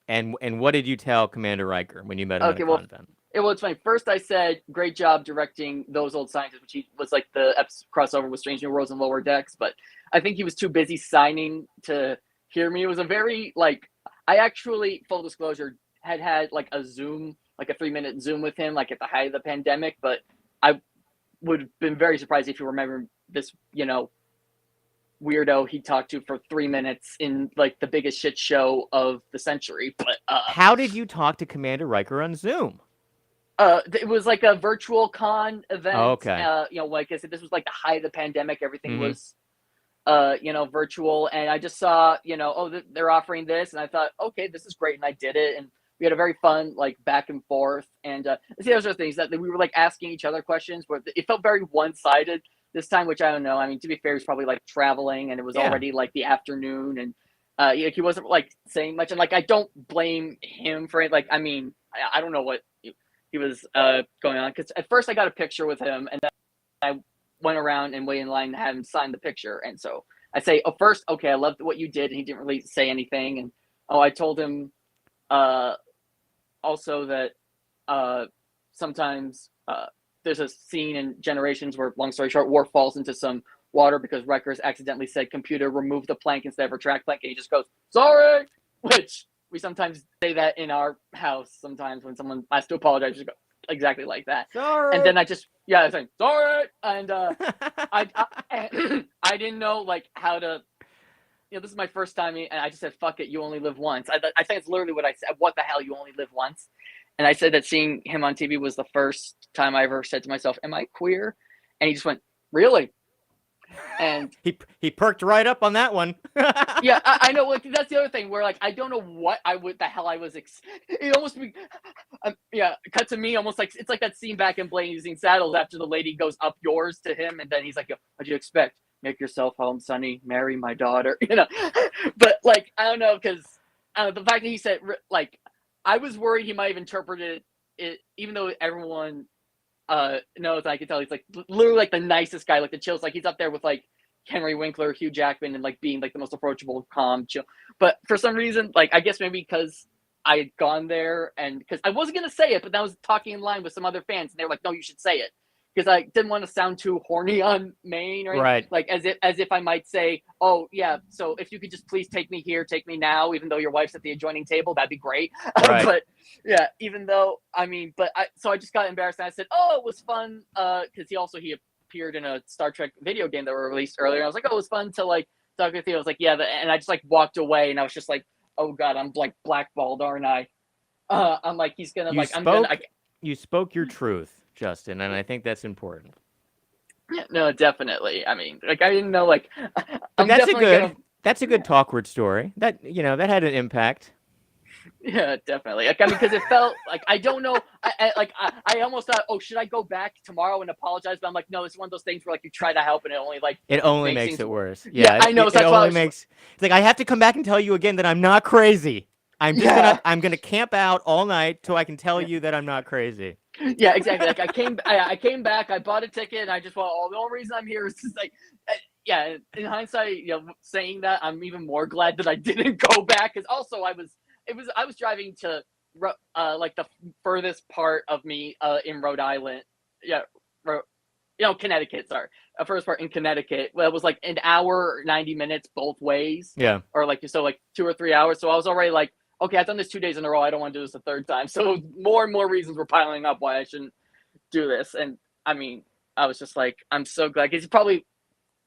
and what did you tell Commander Riker when you met him at a Okay, con event? It's funny. First, I said, "Great job directing Those Old Scientists," which was like the crossover with Strange New Worlds and Lower Decks. But I think he was too busy signing to hear me. It was a very like I actually, full disclosure, had like a Zoom, like a 3-minute Zoom with him, like at the height of the pandemic. But I would have been very surprised if you remember this, weirdo he talked to for 3 minutes in like the biggest shit show of the century. But How did you talk to Commander Riker on Zoom? it was like a virtual con Oh, event. okay. Like I said, this was like the height of the pandemic. Everything Hmm. was, virtual. And I just saw, they're offering this, and I thought, okay, this is great, and I did it, and we had a very fun like back and forth. And see, those are things that we were like asking each other questions, but it felt very one-sided this time, which I don't know. I mean, to be fair, he's probably like traveling, and it was Yeah. already like the afternoon, and he wasn't like saying much. And like, I don't blame him for it. Like, I mean, I don't know what he was going on, because at first I got a picture with him, and then I went around and waited in line to have him sign the picture. And so I say, oh, first, okay, I loved what you did, and he didn't really say anything. And I told him also that sometimes there's a scene in Generations where, long story short, Worf falls into some water because Rutgers accidentally said computer remove the plank instead of retract plank, and he just goes, sorry, which we sometimes say that in our house sometimes when someone has to apologize, just go exactly like that. Sorry. And then I just, I was like, sorry. And I didn't know like how to, this is my first time, and I just said, fuck it, you only live once. I think it's literally what I said. What the hell, you only live once? And I said that seeing him on TV was the first time I ever said to myself, am I queer? And he just went, really? And he perked right up on that one. yeah, I know. Like, that's the other thing where like I don't know what the hell I was. It almost cut to me almost like it's like that scene back in Blazing Saddles after the lady goes up yours to him, and then he's like, "What'd you expect? Make yourself home, Sonny. Marry my daughter." But like I don't know because the fact that he said like I was worried he might have interpreted it, even though everyone knows. I could tell he's like literally like the nicest guy, like the chills, like he's up there with like Henry Winkler, Hugh Jackman, and like being like the most approachable, calm, chill. But for some reason, like I guess maybe because I had gone there and because I wasn't gonna say it, but I was talking in line with some other fans, and they were like, "No, you should say it," because I didn't want to sound too horny on Maine, right? Like as if I might say, "Oh yeah, so if you could just please take me here, take me now," even though your wife's at the adjoining table, that'd be great. Right. But yeah, even though so I just got embarrassed and I said, "Oh, it was fun," because he appeared in a Star Trek video game that were released earlier. And I was like, "Oh, it was fun to like talk with you." I was like, "Yeah," and I just like walked away, and I was just like, "Oh God, I'm like blackballed, aren't I?" I'm like, he's gonna You spoke your truth, Justin, and I think that's important. Yeah, no, definitely. I mean, like I didn't know, like But that's a good Talkward story. That that had an impact. Yeah, definitely. Like I mean, because it felt like I don't know. I almost thought, oh, should I go back tomorrow and apologize? But I'm like, no, it's one of those things where like you try to help and it only makes it worse. Yeah, I know. It only makes. It's like I have to come back and tell you again that I'm not crazy. I'm gonna camp out all night till I can tell you that I'm not crazy. Yeah, exactly. Like I came back, I bought a ticket, and I just the only reason I'm here is just like, yeah. In hindsight, saying that, I'm even more glad that I didn't go back because also I was driving to like the furthest part of me in Rhode Island. Yeah, Connecticut. Sorry, first part in Connecticut. Well, it was like an hour, 90 minutes both ways. Yeah, or like 2 or 3 hours. So I was already like, okay, I've done this 2 days in a row. I don't want to do this a third time. So more and more reasons were piling up why I shouldn't do this. And I mean, I was just like, I'm so glad because he probably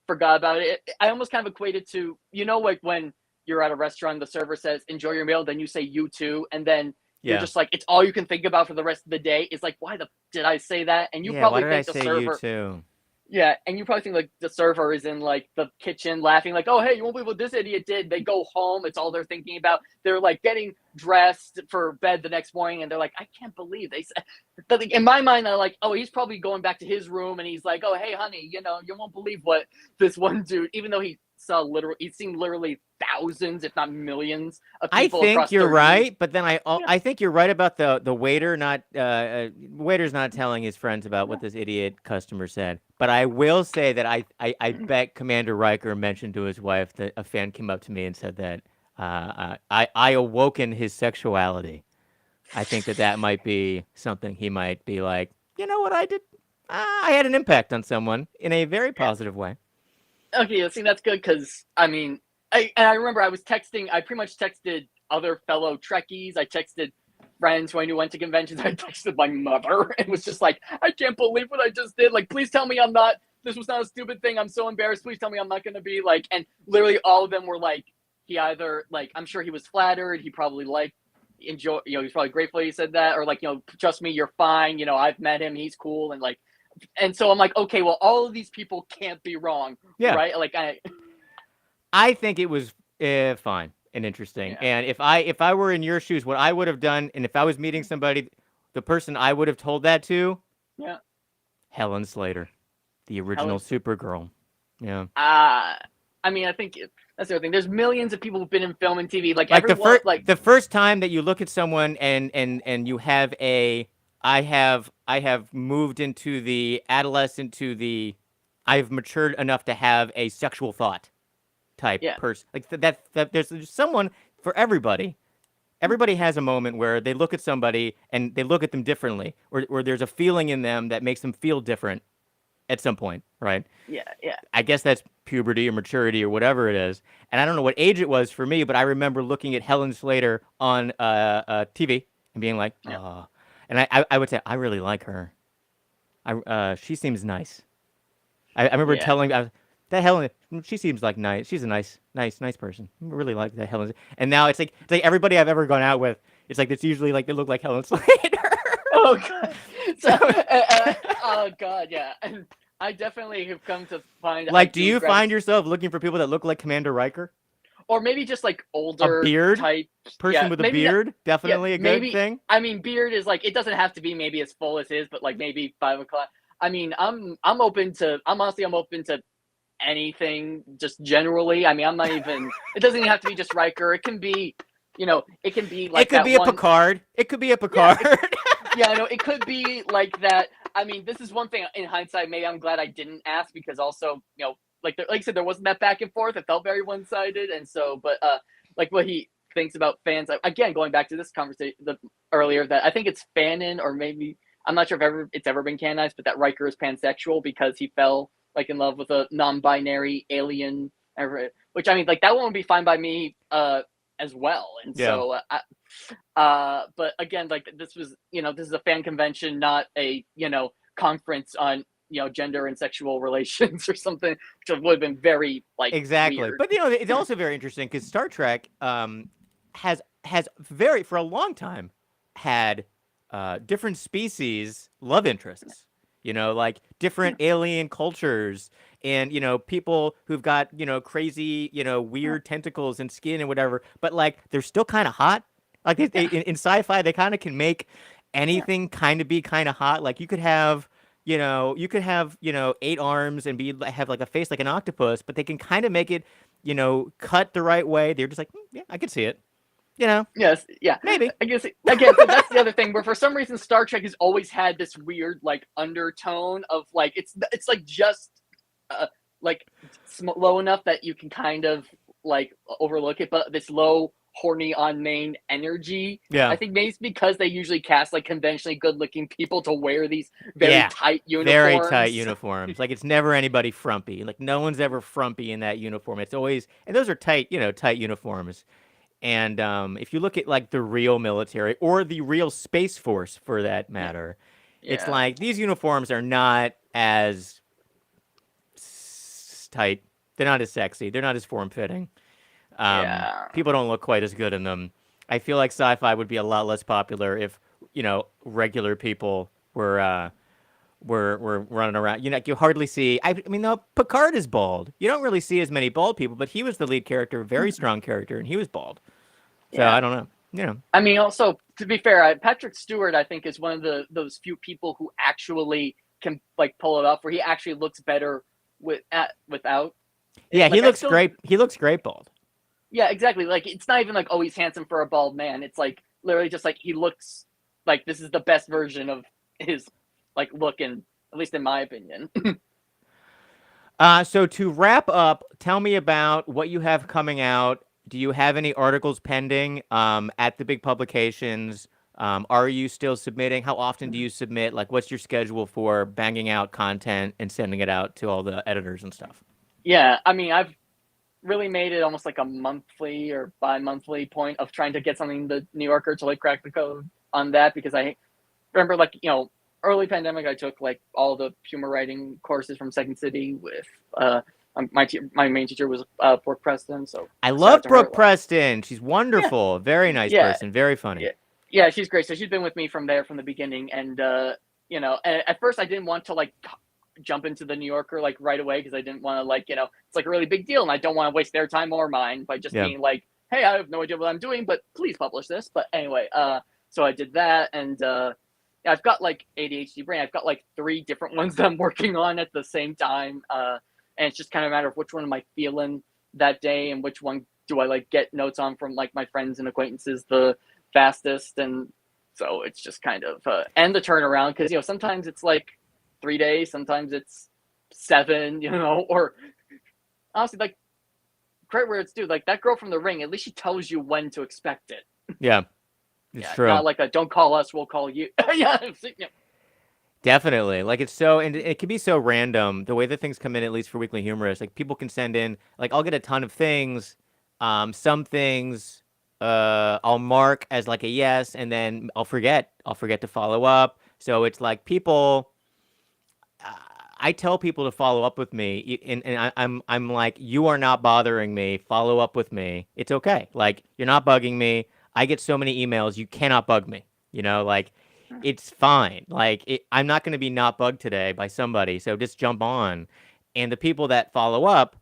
forgot about it. I almost kind of equated to like when you're at a restaurant, the server says, enjoy your meal. Then you say, you too. And then you're just like, it's all you can think about for the rest of the day. It's like, why did I say that? And you probably think the server. You too? Yeah. And you probably think like the server is in like the kitchen laughing like, oh, hey, you won't believe what this idiot did. They go home. It's all they're thinking about. They're like getting dressed for bed the next morning. And they're like, I can't believe they said. But in my mind, I'm like, oh, he's probably going back to his room. And he's like, oh, hey, honey, you won't believe what this one dude, even though he seen literally thousands, if not millions of people. I think you're right, but then I think you're right about the waiter waiter's not telling his friends about what this idiot customer said. But I will say that I bet Commander Riker mentioned to his wife that a fan came up to me and said that I awoken his sexuality. I think that might be something he might be like, you know what I did? I had an impact on someone in a very positive way. Okay, see, that's good because, I mean, I remember I pretty much texted other fellow Trekkies. I texted friends who I knew went to conventions. I texted my mother and was just like, I can't believe what I just did. Like, please tell me this was not a stupid thing. I'm so embarrassed. Please tell me I'm not going to be like, and literally all of them were like, he either, like, I'm sure he was flattered. He probably he's probably grateful he said that. Or like, trust me, you're fine. I've met him. He's cool. And like, and so I'm like, okay, well, all of these people can't be wrong, right? Like, I think it was fine and interesting. Yeah. And if I were in your shoes, what I would have done, and if I was meeting somebody, the person I would have told that to, Helen Slater, the original Supergirl. Yeah. I mean, I think that's the other thing. There's millions of people who've been in film and TV. Like the first time that you look at someone and you have I have moved into the adolescent I've matured enough to have a sexual thought type person. Like that there's someone for everybody. Everybody has a moment where they look at somebody and they look at them differently, or there's a feeling in them that makes them feel different. at some point, right? Yeah, yeah. I guess that's puberty or maturity or whatever it is. And I don't know what age it was for me, but I remember looking at Helen Slater on TV and being like, Yeah. oh. And I would say, I really like her. She seems nice. I remember Yeah. telling that Helen, she seems like nice. She's a nice person. I really like that Helen. And now it's like everybody I've ever gone out with, it's like it's usually like they look like Helen Slater. Oh god. So, Oh god, yeah. And I definitely have come to find like, do you find yourself looking for people that look like Commander Riker? or maybe just like older A beard? type Person with a maybe not- beard? Definitely a good maybe, thing. I mean, beard is like it doesn't have to be maybe as full as his, but like maybe 5 o'clock. I mean, I'm open to. I'm open to anything just generally. I mean, I'm not even. It doesn't even have to be just Riker. It can be, it can be like it could that be one, a Picard. It could be a Picard. Yeah, I know. It could be like that. I mean, this is one thing in hindsight. Maybe I'm glad I didn't ask because also, like I said, there wasn't that back and forth. It felt very one-sided, and so, but like what he thinks about fans. Again, going back to this conversation earlier, that I think it's fanon, or maybe I'm not sure if it's ever been canonized, but that Riker is pansexual because he fell like in love with a non-binary alien, which I mean, like that one would be fine by me as well. And so, but again, like this was, this is a fan convention, not a conference on gender and sexual relations or something, which would have been very like exactly. weird. But it's also very interesting because Star Trek has very for a long time had different species love interests. Like different alien cultures and, people who've got, crazy, weird tentacles and skin and whatever, but like they're still kind of hot. Like in sci-fi, they kind of can make anything kind of be kind of hot. Like you could have 8 arms and have like a face like an octopus, but they can kind of make it, cut the right way. They're just like, yeah, I can see it. Yes, yeah, maybe. I guess again, so that's the other thing. Where for some reason Star Trek has always had this weird like undertone of like it's like just like low enough that you can kind of like overlook it, but this low horny on main energy. Yeah, I think maybe it's because they usually cast like conventionally good-looking people to wear these very tight uniforms. Very tight uniforms. Like it's never anybody frumpy. Like no one's ever frumpy in that uniform. It's always, and those are tight uniforms. And if you look at like the real military or the real Space Force for that matter, it's like these uniforms are not as tight. They're not as sexy. They're not as form-fitting. People don't look quite as good in them. I feel like sci-fi would be a lot less popular if, regular people were running around. You hardly see. I mean, no, Picard is bald. You don't really see as many bald people, but he was the lead character, very strong character, and he was bald. So I don't know. I mean, also to be fair, Patrick Stewart, I think, is one of those few people who actually can like pull it off, where he actually looks better without. Yeah, like, he looks great. He looks great bald. Yeah, exactly. Like it's not even like, oh, he's handsome for a bald man. It's like literally just like he looks like this is the best version of his like look, at least in my opinion. So to wrap up, tell me about what you have coming out. Do you have any articles pending at the big publications? Are you still submitting? How often do you submit? Like, what's your schedule for banging out content and sending it out to all the editors and stuff? Yeah, I mean, I've really made it almost like a monthly or bi-monthly point of trying to get something the New Yorker to like crack the code on that, because I remember like, early pandemic, I took like all the humor writing courses from Second City with my main teacher was Brooke Preston. So I love Brooke Preston. She's wonderful. Yeah. Very nice person. Very funny. Yeah, she's great. So she's been with me from the beginning. And, at first I didn't want to like jump into the New Yorker like right away because I didn't want to like, it's like a really big deal and I don't want to waste their time or mine by just being like, hey, I have no idea what I'm doing, but please publish this. But anyway, so I did that, and I've got like ADHD brain. I've got like 3 different ones that I'm working on at the same time. And it's just kind of a matter of which one am I feeling that day and which one do I like get notes on from like my friends and acquaintances the fastest. And so it's just kind of, and the turnaround, because, sometimes it's like 3 days, sometimes it's 7, or honestly, like, credit where it's due. Like that girl from The Ring, at least she tells you when to expect it. Yeah, it's true. Not like a don't call us, we'll call you. Yeah. Definitely. Like it's so, and it can be so random the way that things come in, at least for Weekly Humorist. Like people can send in, like I'll get a ton of things. Some things, I'll mark as like a yes, and then I'll forget. I'll forget to follow up. So it's like people, uh, I tell people to follow up with me, I'm like, you are not bothering me. Follow up with me. It's okay. Like you're not bugging me. I get so many emails. You cannot bug me. Like it's fine. Like I'm not going to be not bugged today by somebody. So just jump on. And the people that follow up,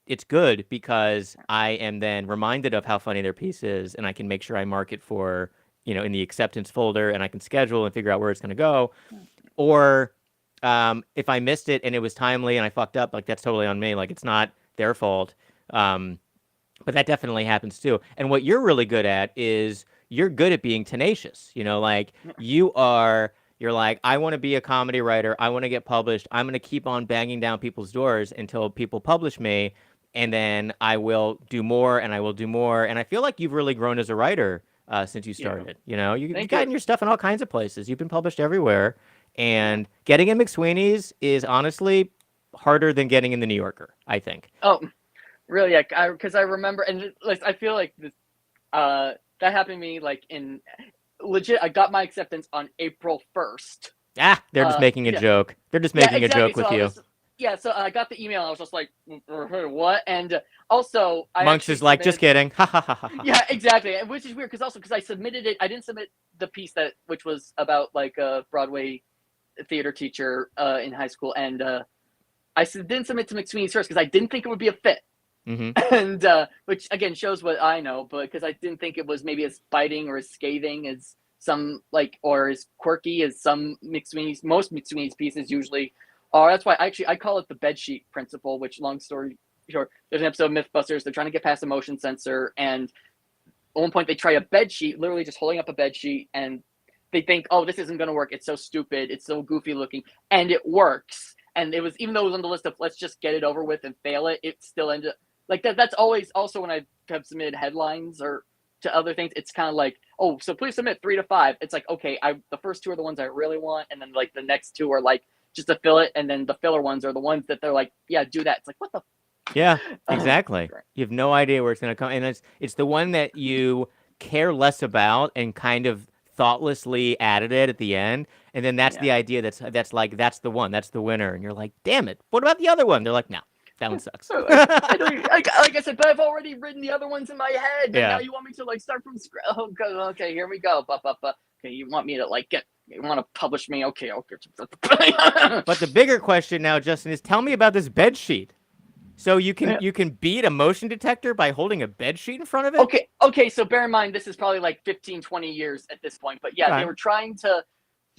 it's good because I am then reminded of how funny their piece is, and I can make sure I mark it for, in the acceptance folder, and I can schedule and figure out where it's going to go. Or if I missed it and it was timely and I fucked up, like that's totally on me. Like it's not their fault. But that definitely happens too. And what you're really good at is you're good at being tenacious. Like you're like, I want to be a comedy writer. I want to get published. I'm going to keep on banging down people's doors until people publish me. And then I will do more and I will do more. And I feel like you've really grown as a writer since you started. You've gotten your stuff in all kinds of places. You've been published everywhere. And getting in Mcsweeney's is honestly harder than getting in the New Yorker, I think. Oh, really? Because I remember, and I feel like this, that happened to me like in legit. I got my acceptance on April 1st. They're just making a joke. They're just making a joke with you. So I got the email. And I was just like, what? And also, Monks is like, just kidding. Ha ha ha ha. Yeah, exactly. Which is weird because I submitted it. I didn't submit the piece which was about like a Broadway theater teacher in high school, and I didn't submit to Mcsweeney's first because I didn't think it would be a fit. Mm-hmm. And which again shows what I know, but because I didn't think it was maybe as biting or as scathing as some or as quirky as some most Mcsweeney's pieces usually are. That's why I call it the bedsheet principle. Which, long story short, there's an episode of MythBusters. They're trying to get past a motion sensor, and at one point they try a bedsheet, literally just holding up a bedsheet, and they think, oh, this isn't going to work. It's so stupid. It's so goofy looking. And it works. And it was, even though it was on the list of let's just get it over with and fail it, it still ended up like that. That's always also when I have submitted headlines or to other things, it's kind of like, oh, so please submit 3 to 5. It's like, okay, the first 2 are the ones I really want. And then like the next 2 are like just to fill it. And then the filler ones are the ones that they're like, yeah, do that. It's like, what the? Yeah, exactly. You have no idea where it's going to come. And it's the one that you care less about and kind of thoughtlessly added it at the end, and then that's the idea that's the one, that's the winner, and you're like, damn it, what about the other one? They're like, no, that one sucks. like I said, but I've already written the other ones in my head, and now you want me to like start from scratch. Oh, okay, here we go. Okay, you want me to like you want to publish me? Okay. But the bigger question now, Justin, is tell me about this bed sheet. So you can beat a motion detector by holding a bed sheet in front of it? Okay, so bear in mind, this is probably like 15, 20 years at this point. But yeah, They were trying to,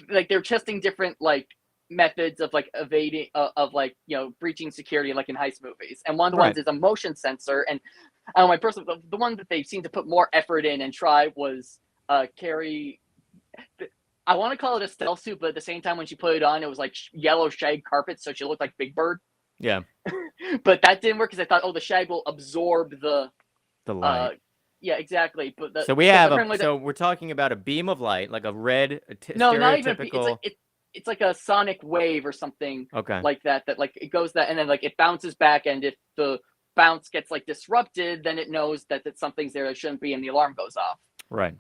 like, they were testing different, like, methods of, like, evading, of like, breaching security, like in heist movies. And one of the ones is a motion sensor. And the one that they seemed to put more effort in and try was Carrie. I want to call it a stealth suit, but at the same time, when she put it on, it was like yellow shag carpet, so she looked like Big Bird. Yeah. But that didn't work because I thought, the shag will absorb the light. Yeah, exactly. But so we have so we're talking about a beam of light, like a red. No, not even. It's like a sonic wave or something. Okay. Like that like it goes that, and then like it bounces back, and if the bounce gets like disrupted, then it knows that something's there that shouldn't be, and the alarm goes off. Right.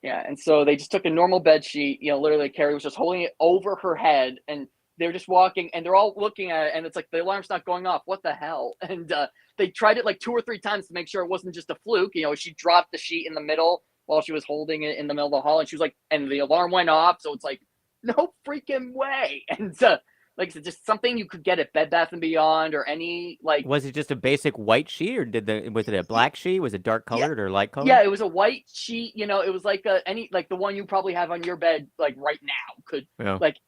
Yeah, and so they just took a normal bed sheet. Literally, Carrie was just holding it over her head, and they're just walking, and they're all looking at it, and it's like, the alarm's not going off. What the hell? And they tried it like 2 or 3 times to make sure it wasn't just a fluke. She dropped the sheet in the middle while she was holding it in the middle of the hall, and she was like, and the alarm went off. So it's like, no freaking way. And like I said, just something you could get at Bed Bath & Beyond or any, like... Was it just a basic white sheet, or was it a black sheet? Was it dark colored or light colored? Yeah, it was a white sheet. It was like the one you probably have on your bed, like right now.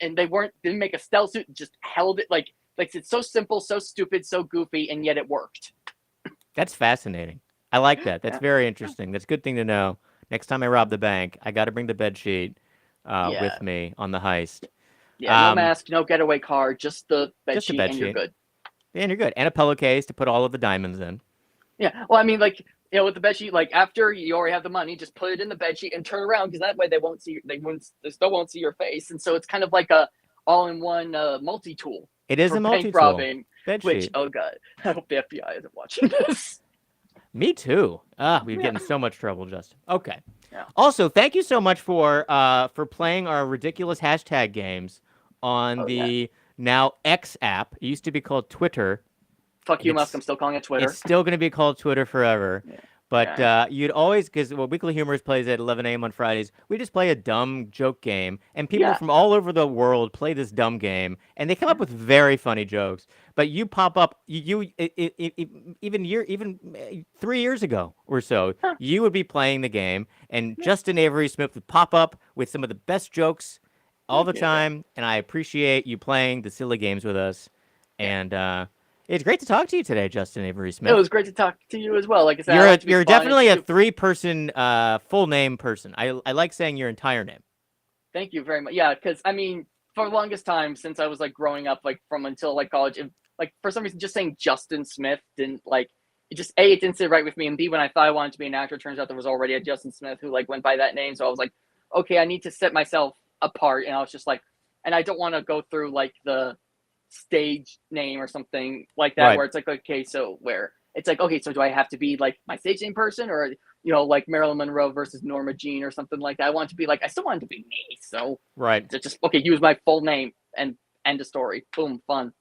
And they didn't make a stealth suit, just held it like it's so simple, so stupid, so goofy, and yet it worked. That's fascinating. I like that. That's very interesting. That's a good thing to know. Next time I rob the bank, I got to bring the bed sheet with me on the heist. Yeah, no mask, no getaway car, just the bed sheet, and you're good. And you're good. And a pillowcase to put all of the diamonds in. Yeah, well, I mean, like, with the bed sheet, like after you already have the money, just put it in the bed sheet and turn around, because that way they still won't see your face, and so it's kind of like a all-in-one multi-tool It is for a bank multi-tool. robbing. Bed Which, sheet. oh god, I hope the FBI isn't watching this. Me too. We get in so much trouble, Justin. Okay. Yeah. Also, thank you so much for playing our ridiculous hashtag games on the now X app. It used to be called Twitter. Fuck you, Musk. I'm still calling it Twitter. It's still going to be called Twitter forever. Yeah. But you'd always, because Weekly Humorist plays at 11 a.m. on Fridays, we just play a dumb joke game, and people from all over the world play this dumb game, and they come up with very funny jokes. But you pop up, even 3 years ago or so, you would be playing the game, and Justin Avery Smith would pop up with some of the best jokes all the time, and I appreciate you playing the silly games with us. And it's great to talk to you today, Justin Avery Smith. It was great to talk to you as well. Like I said, you're definitely a three-person full name person. I like saying your entire name. Thank you very much. Yeah, because I mean, for the longest time since I was like growing up, like from until like college, like for some reason, just saying Justin Smith didn't like it. Just it didn't sit right with me, and B, when I thought I wanted to be an actor, it turns out there was already a Justin Smith who like went by that name. So I was like, okay, I need to set myself apart, and I was just like, and I don't want to go through like the stage name or something like that, where it's like, okay, so where it's like, okay, so do I have to be like my stage name person, or like Marilyn Monroe versus Norma Jean or something like that? I want to be like, I still want it to be me, so just okay, use my full name and end of story. Boom, fun.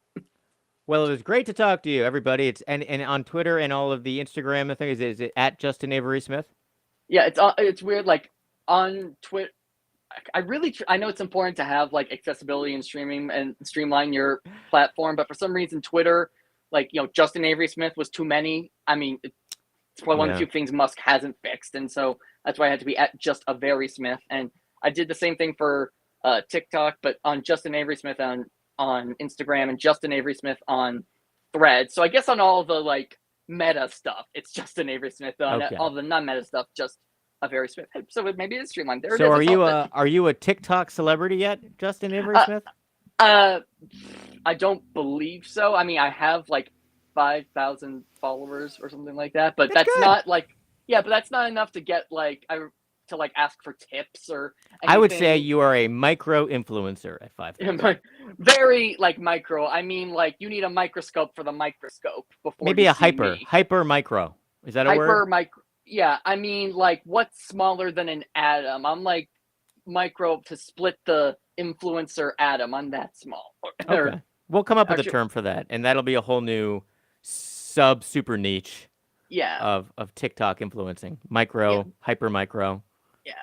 Well, it was great to talk to you, everybody. It's and on Twitter and all of the Instagram and things. Is it at Justin Avery Smith? Yeah, it's weird. Like on Twitter, I know it's important to have like accessibility and streaming and streamline your platform, but for some reason Twitter, like Justin Avery Smith was too many. I mean, it's probably one of the few things Musk hasn't fixed, and so that's why I had to be at Just a Very Smith. And I did the same thing for TikTok, but on Justin Avery Smith on Instagram and Justin Avery Smith on Threads. So I guess on all the like meta stuff, it's Justin Avery Smith. On all the non-meta stuff, just a Very Smith. So maybe it's streamlined. There so it is. Are you a TikTok celebrity yet, Justin Avery Smith? I don't believe so. I mean, I have like 5,000 followers or something like that, but that's not like but that's not enough to get like to like ask for tips or anything. I would say you are a micro influencer at 5,000. Very like micro. I mean, like you need a microscope for the microscope before maybe you a hyper micro. Is that a word? Hyper micro. Yeah, I mean, like, what's smaller than an atom? I'm like micro to split the influencer atom. I'm that small. Okay. We'll come up with a term for that, and that'll be a whole new super niche. Of TikTok influencing hyper micro. Yeah,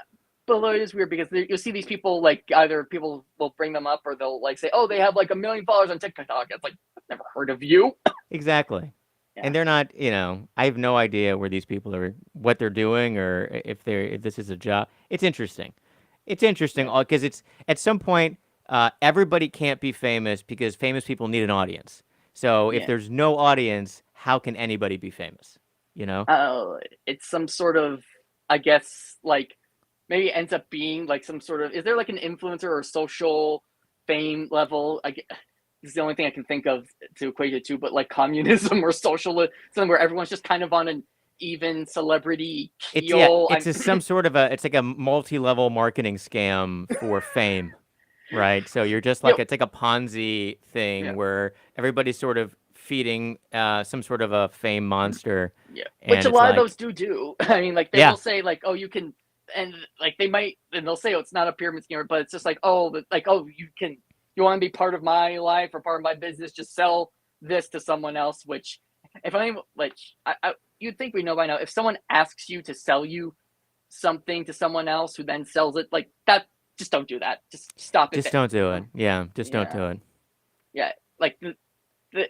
but it is weird because you'll see these people like either people will bring them up or they'll like say, oh, they have like 1 million followers on TikTok. It's like I've never heard of you. Exactly. And they're not, I have no idea where these people are, what they're doing, or if this is a job. It's interesting. It's interesting because it's at some point, everybody can't be famous because famous people need an audience. So if there's no audience, how can anybody be famous? It's some sort of, I guess, like maybe ends up being like some sort of, is there like an influencer or social fame level? It's the only thing I can think of to equate it to, but like communism or socialism, where everyone's just kind of on an even celebrity keel. It's some sort of it's like a multi-level marketing scam for fame, right? So you're just like, it's like a Ponzi thing where everybody's sort of feeding some sort of a fame monster. Yeah, which a lot of those do. I mean, like they will say like, oh, you can, and like they might, and they'll say, oh, it's not a pyramid scheme, but it's just like, oh, you can. You want to be part of my life or part of my business, just sell this to someone else, which if you'd think we know by now, if someone asks you to sell you something to someone else who then sells it, like that, just don't do that. Just stop it. Just don't do it. Yeah. Just don't do it. Yeah. Like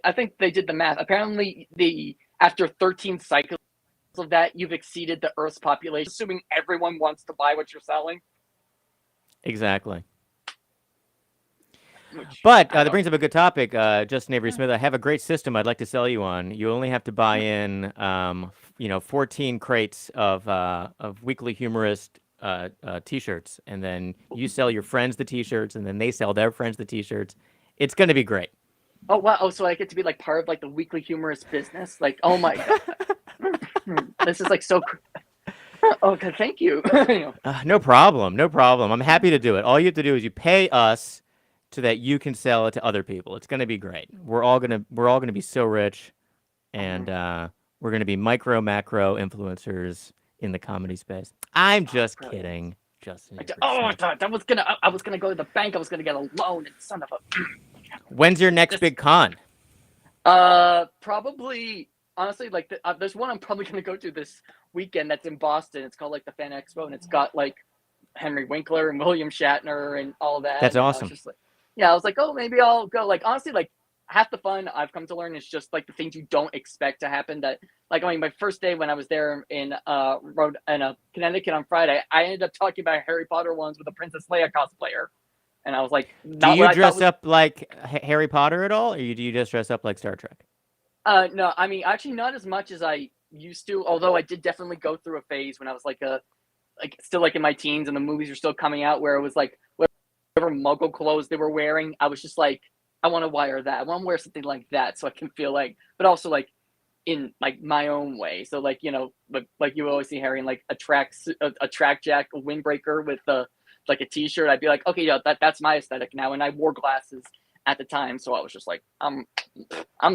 I think they did the math. Apparently after 13 cycles of that, you've exceeded the Earth's population, assuming everyone wants to buy what you're selling. Exactly. But that brings up a good topic, Justin Avery Smith. I have a great system I'd like to sell you on. You only have to buy in, 14 crates of Weekly Humorist T-shirts, and then you sell your friends the T-shirts, and then they sell their friends the T-shirts. It's going to be great. Oh wow! Oh, so I get to be like part of like the Weekly Humorist business? Like, oh my god! This is like so. Okay, thank you. No problem. No problem. I'm happy to do it. All you have to do is you pay us so that you can sell it to other people. It's gonna be great. We're all gonna be so rich, and we're gonna be micro macro influencers in the comedy space. I'm just Brilliant. kidding, Justin Avery Oh, I Smith. thought I was gonna go to the bank. I was gonna get a loan, and son of a. When's your next big con? Probably honestly, like there's one I'm probably gonna go to this weekend. That's in Boston. It's called like the Fan Expo, and it's got like Henry Winkler and William Shatner and all that. That's and awesome. I was just like, yeah, I was like, oh, maybe I'll go. Like honestly, like half the fun I've come to learn is just like the things you don't expect to happen. That like I mean, my first day when I was there in Connecticut on Friday, I ended up talking about Harry Potter ones with a Princess Leia cosplayer, and I was like, Do you dress up like Harry Potter at all, or do you just dress up like Star Trek? No, I mean actually not as much as I used to. Although I did definitely go through a phase when I was like still like in my teens and the movies were still coming out where it was like whatever Muggle clothes they were wearing, I was just like, I want to wear that. I want to wear something like that so I can feel like, but also like in like my own way. So like like you always see Harry in like a track jack, a windbreaker with like a t-shirt. I'd be like, okay, yeah, that's my aesthetic now. And I wore glasses at the time, so I was just like, I'm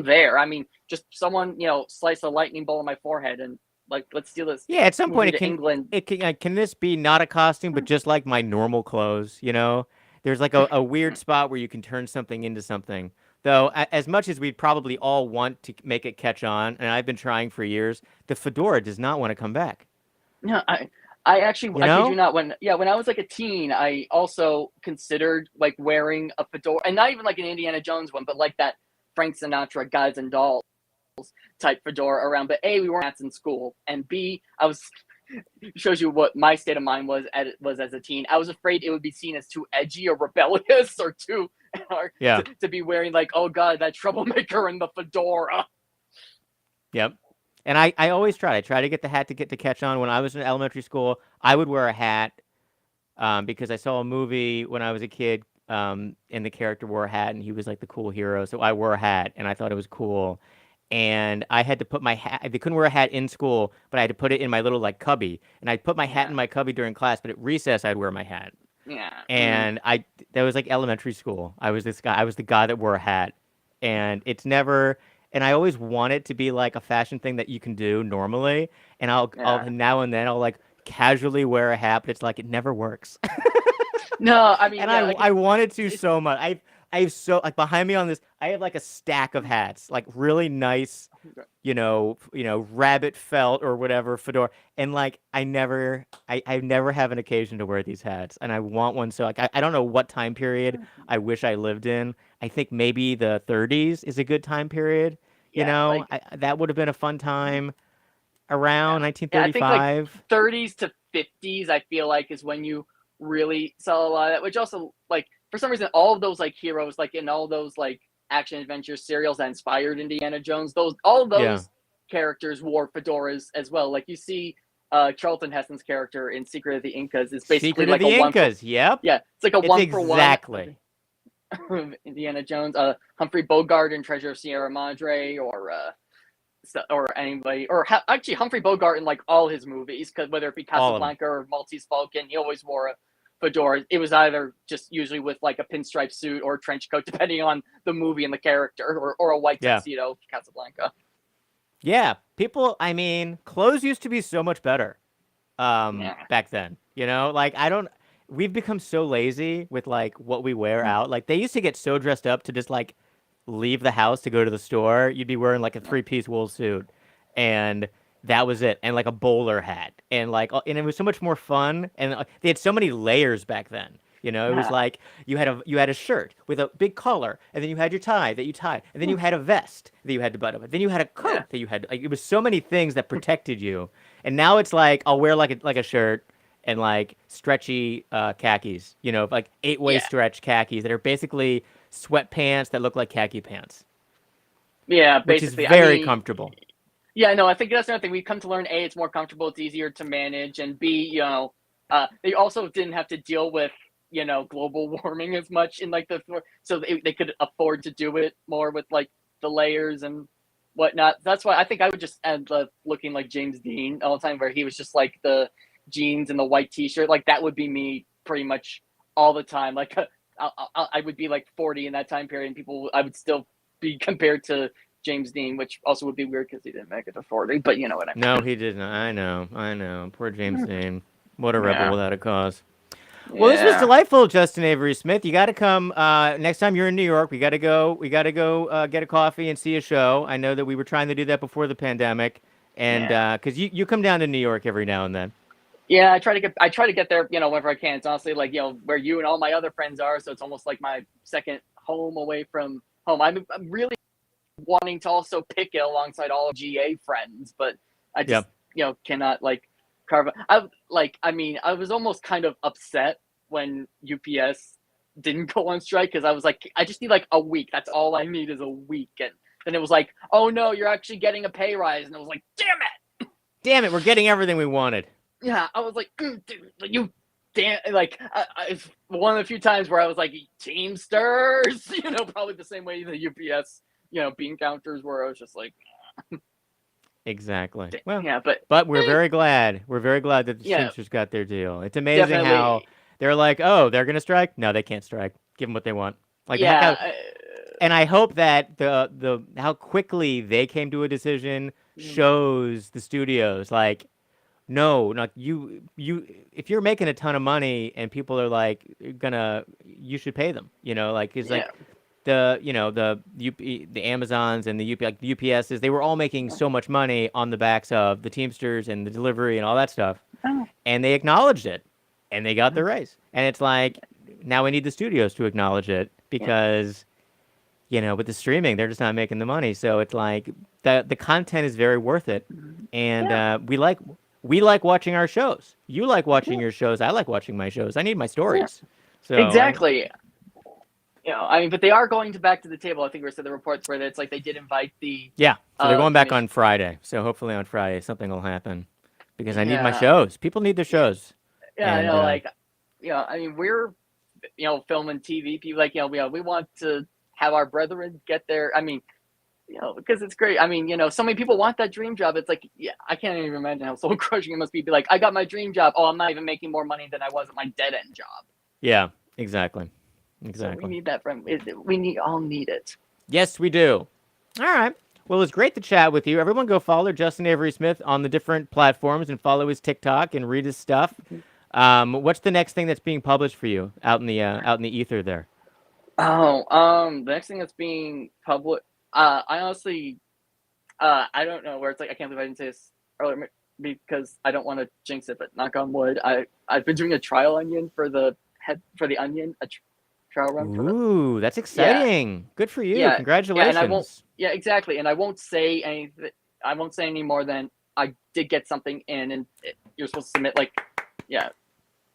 there. I mean, just someone slice a lightning bolt on my forehead and like let's do this. Yeah, at some point England. can this be not a costume, but just like my normal clothes? There's like a weird spot where you can turn something into something. Though, as much as we'd probably all want to make it catch on, and I've been trying for years, the fedora does not want to come back. No, I actually, I kid you not, when I was like a teen, I also considered like wearing a fedora, and not even like an Indiana Jones one, but like that Frank Sinatra Guys and Dolls type fedora around. But A, we weren't hats in school, and B, shows you what my state of mind was as a teen. I was afraid it would be seen as too edgy or rebellious or too to be wearing like, oh god, that troublemaker in the fedora. Yep. And I always tried. I tried to get the hat to catch on. When I was in elementary school, I would wear a hat because I saw a movie when I was a kid and the character wore a hat and he was like the cool hero. So I wore a hat and I thought it was cool. And I had to put my hat, they couldn't wear a hat in school, but I had to put it in my little like cubby. And I'd put my hat in my cubby during class, but at recess I'd wear my hat. Yeah. And that was like elementary school. I was this guy, I was the guy that wore a hat. And it's never, and I always want it to be like a fashion thing that you can do normally. And I'll now and then I'll like casually wear a hat, but it's like it never works. No, I mean, and I wanted to so much. I have so like behind me on this, I have like a stack of hats, like really nice, rabbit felt or whatever fedora, and like I never have an occasion to wear these hats, and I want one. So like I don't know what time period I wish I lived in. I think maybe the 30s is a good time period. That would have been a fun time around 1935. I think like 30s to 50s, I feel like is when you really saw a lot of that, which also like for some reason all of those like heroes like in all those like action adventure serials that inspired Indiana Jones, all those characters wore fedoras as well. Like you see Charlton Heston's character in Secret of the Incas is basically Secret like of the a one Incas. Yep. Yeah, it's like a one for one. Exactly. Indiana Jones, Humphrey Bogart in Treasure of Sierra Madre, or anybody, or actually Humphrey Bogart in like all his movies, because whether it be Casablanca or Maltese Falcon, he always wore a fedora. It was either just usually with like a pinstripe suit or trench coat, depending on the movie and the character, or a white tuxedo, Casablanca. Yeah, people. I mean, clothes used to be so much better back then. Like we've become so lazy with like what we wear out. Like they used to get so dressed up to just like leave the house to go to the store. You'd be wearing like a 3-piece wool suit, and that was it, and like a bowler hat, and it was so much more fun. And they had so many layers back then. It was like you had a shirt with a big collar, and then you had your tie that you tied, and then you had a vest that you had to button up, then you had a coat that you had. Like it was so many things that protected you. And now it's like I'll wear like a shirt and like stretchy khakis, like 8-way stretch khakis that are basically sweatpants that look like khaki pants. Yeah, basically, which is very comfortable. Yeah, no, I think that's another thing. We've come to learn, A, it's more comfortable, it's easier to manage, and B, they also didn't have to deal with, global warming as much in like so they could afford to do it more with like the layers and whatnot. That's why I think I would just end up looking like James Dean all the time, where he was just like the jeans and the white T-shirt. Like that would be me pretty much all the time. Like I would be like 40 in that time period, and I would still be compared to James Dean, which also would be weird because he didn't make it to 40. But you know what I mean. No, he didn't. I know. Poor James Dean. What a rebel Yeah. without a cause. Well, this was Yeah. delightful, Justin Avery Smith. You got to come next time you're in New York. We got to go. Get a coffee and see a show. I know that we were trying to do that before the pandemic, and Yeah. because you come down to New York every now and then. Yeah, I try to get there, whenever I can. It's honestly like, where you and all my other friends are, so it's almost like my second home away from home. I'm really wanting to also pick it alongside all of GA friends, but I just, cannot like carve I was almost kind of upset when UPS didn't go on strike, because I was like, I just need like a week. That's all I need is a week. And then it was like, oh no, you're actually getting a pay rise. And I was like, Damn it, we're getting everything we wanted. yeah, I was like, dude, you damn, like, it's one of the few times where I was like, Teamsters, probably the same way the UPS, bean counters were. I was just like, Exactly. Well, yeah, but we're very glad. We're very glad that the Yeah. Teamsters got their deal. It's amazing how definitely, they're like, oh, they're gonna strike? No, they can't strike. Give them what they want. Like the heck out. yeah, And I hope that the how quickly they came to a decision shows the studios like, no, not you if you're making a ton of money and people are like you should pay them, like it's like the Amazons and the UPSs, they were all making so much money on the backs of the Teamsters and the delivery and all that stuff, Oh. and they acknowledged it, and they got the raise. And it's like now we need the studios to acknowledge it because with the streaming they're just not making the money. So it's like the content is very worth it, and we like watching our shows. You like watching your shows. I like watching my shows. I need my stories. So exactly. But they are going back to the table. I think we said the reports where it's like they did invite the. Yeah, so they're going back commission. on Friday. So hopefully on Friday something will happen because I need my Yeah. shows. People need their shows. Yeah, And, we're, film and TV people, like, we want to have our brethren get there. Because it's great. So many people want that dream job. It's like, I can't even imagine how soul crushing it must be like, I got my dream job. Oh, I'm not even making more money than I was at my dead end job. Yeah, exactly. So we need that from, we all need it. Yes, we do. All right. Well, it was great to chat with you. Everyone go follow Justin Avery Smith on the different platforms and follow his TikTok and read his stuff. What's the next thing that's being published for you out in the ether there? The next thing that's being published, I honestly, I don't know where it's like, I can't believe I didn't say this earlier because I don't want to jinx it, but knock on wood. I've been doing a trial onion for the onion, trial run. Ooh, that's exciting. Good for you. Yeah, Congratulations. and I won't. Yeah, exactly. And I won't say anything. I won't say any more than I did get something in, and you're supposed to submit. Like, yeah.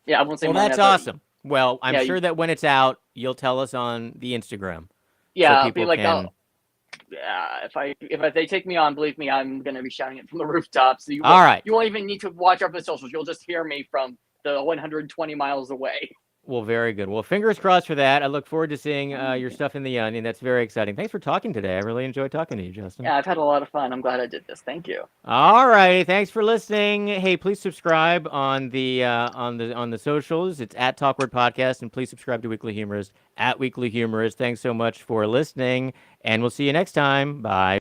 I won't say. Well, more than that's that, awesome. Well, I'm sure that when it's out, you'll tell us on the Instagram. Yeah, so I'll be like, if they take me on, believe me, I'm gonna be shouting it from the rooftops. So you won't even need to watch out for the socials. You'll just hear me from the 120 miles away. Well, very good. Well, fingers crossed for that. I look forward to seeing your stuff in the Onion. That's very exciting. Thanks for talking today. I really enjoyed talking to you, Justin. Yeah, I've had a lot of fun. I'm glad I did this. Thank you. All right. Thanks for listening. Hey, please subscribe on the socials. It's at Talkward Podcast, and please subscribe to Weekly Humorist at Weekly Humorist. Thanks so much for listening, and we'll see you next time. Bye.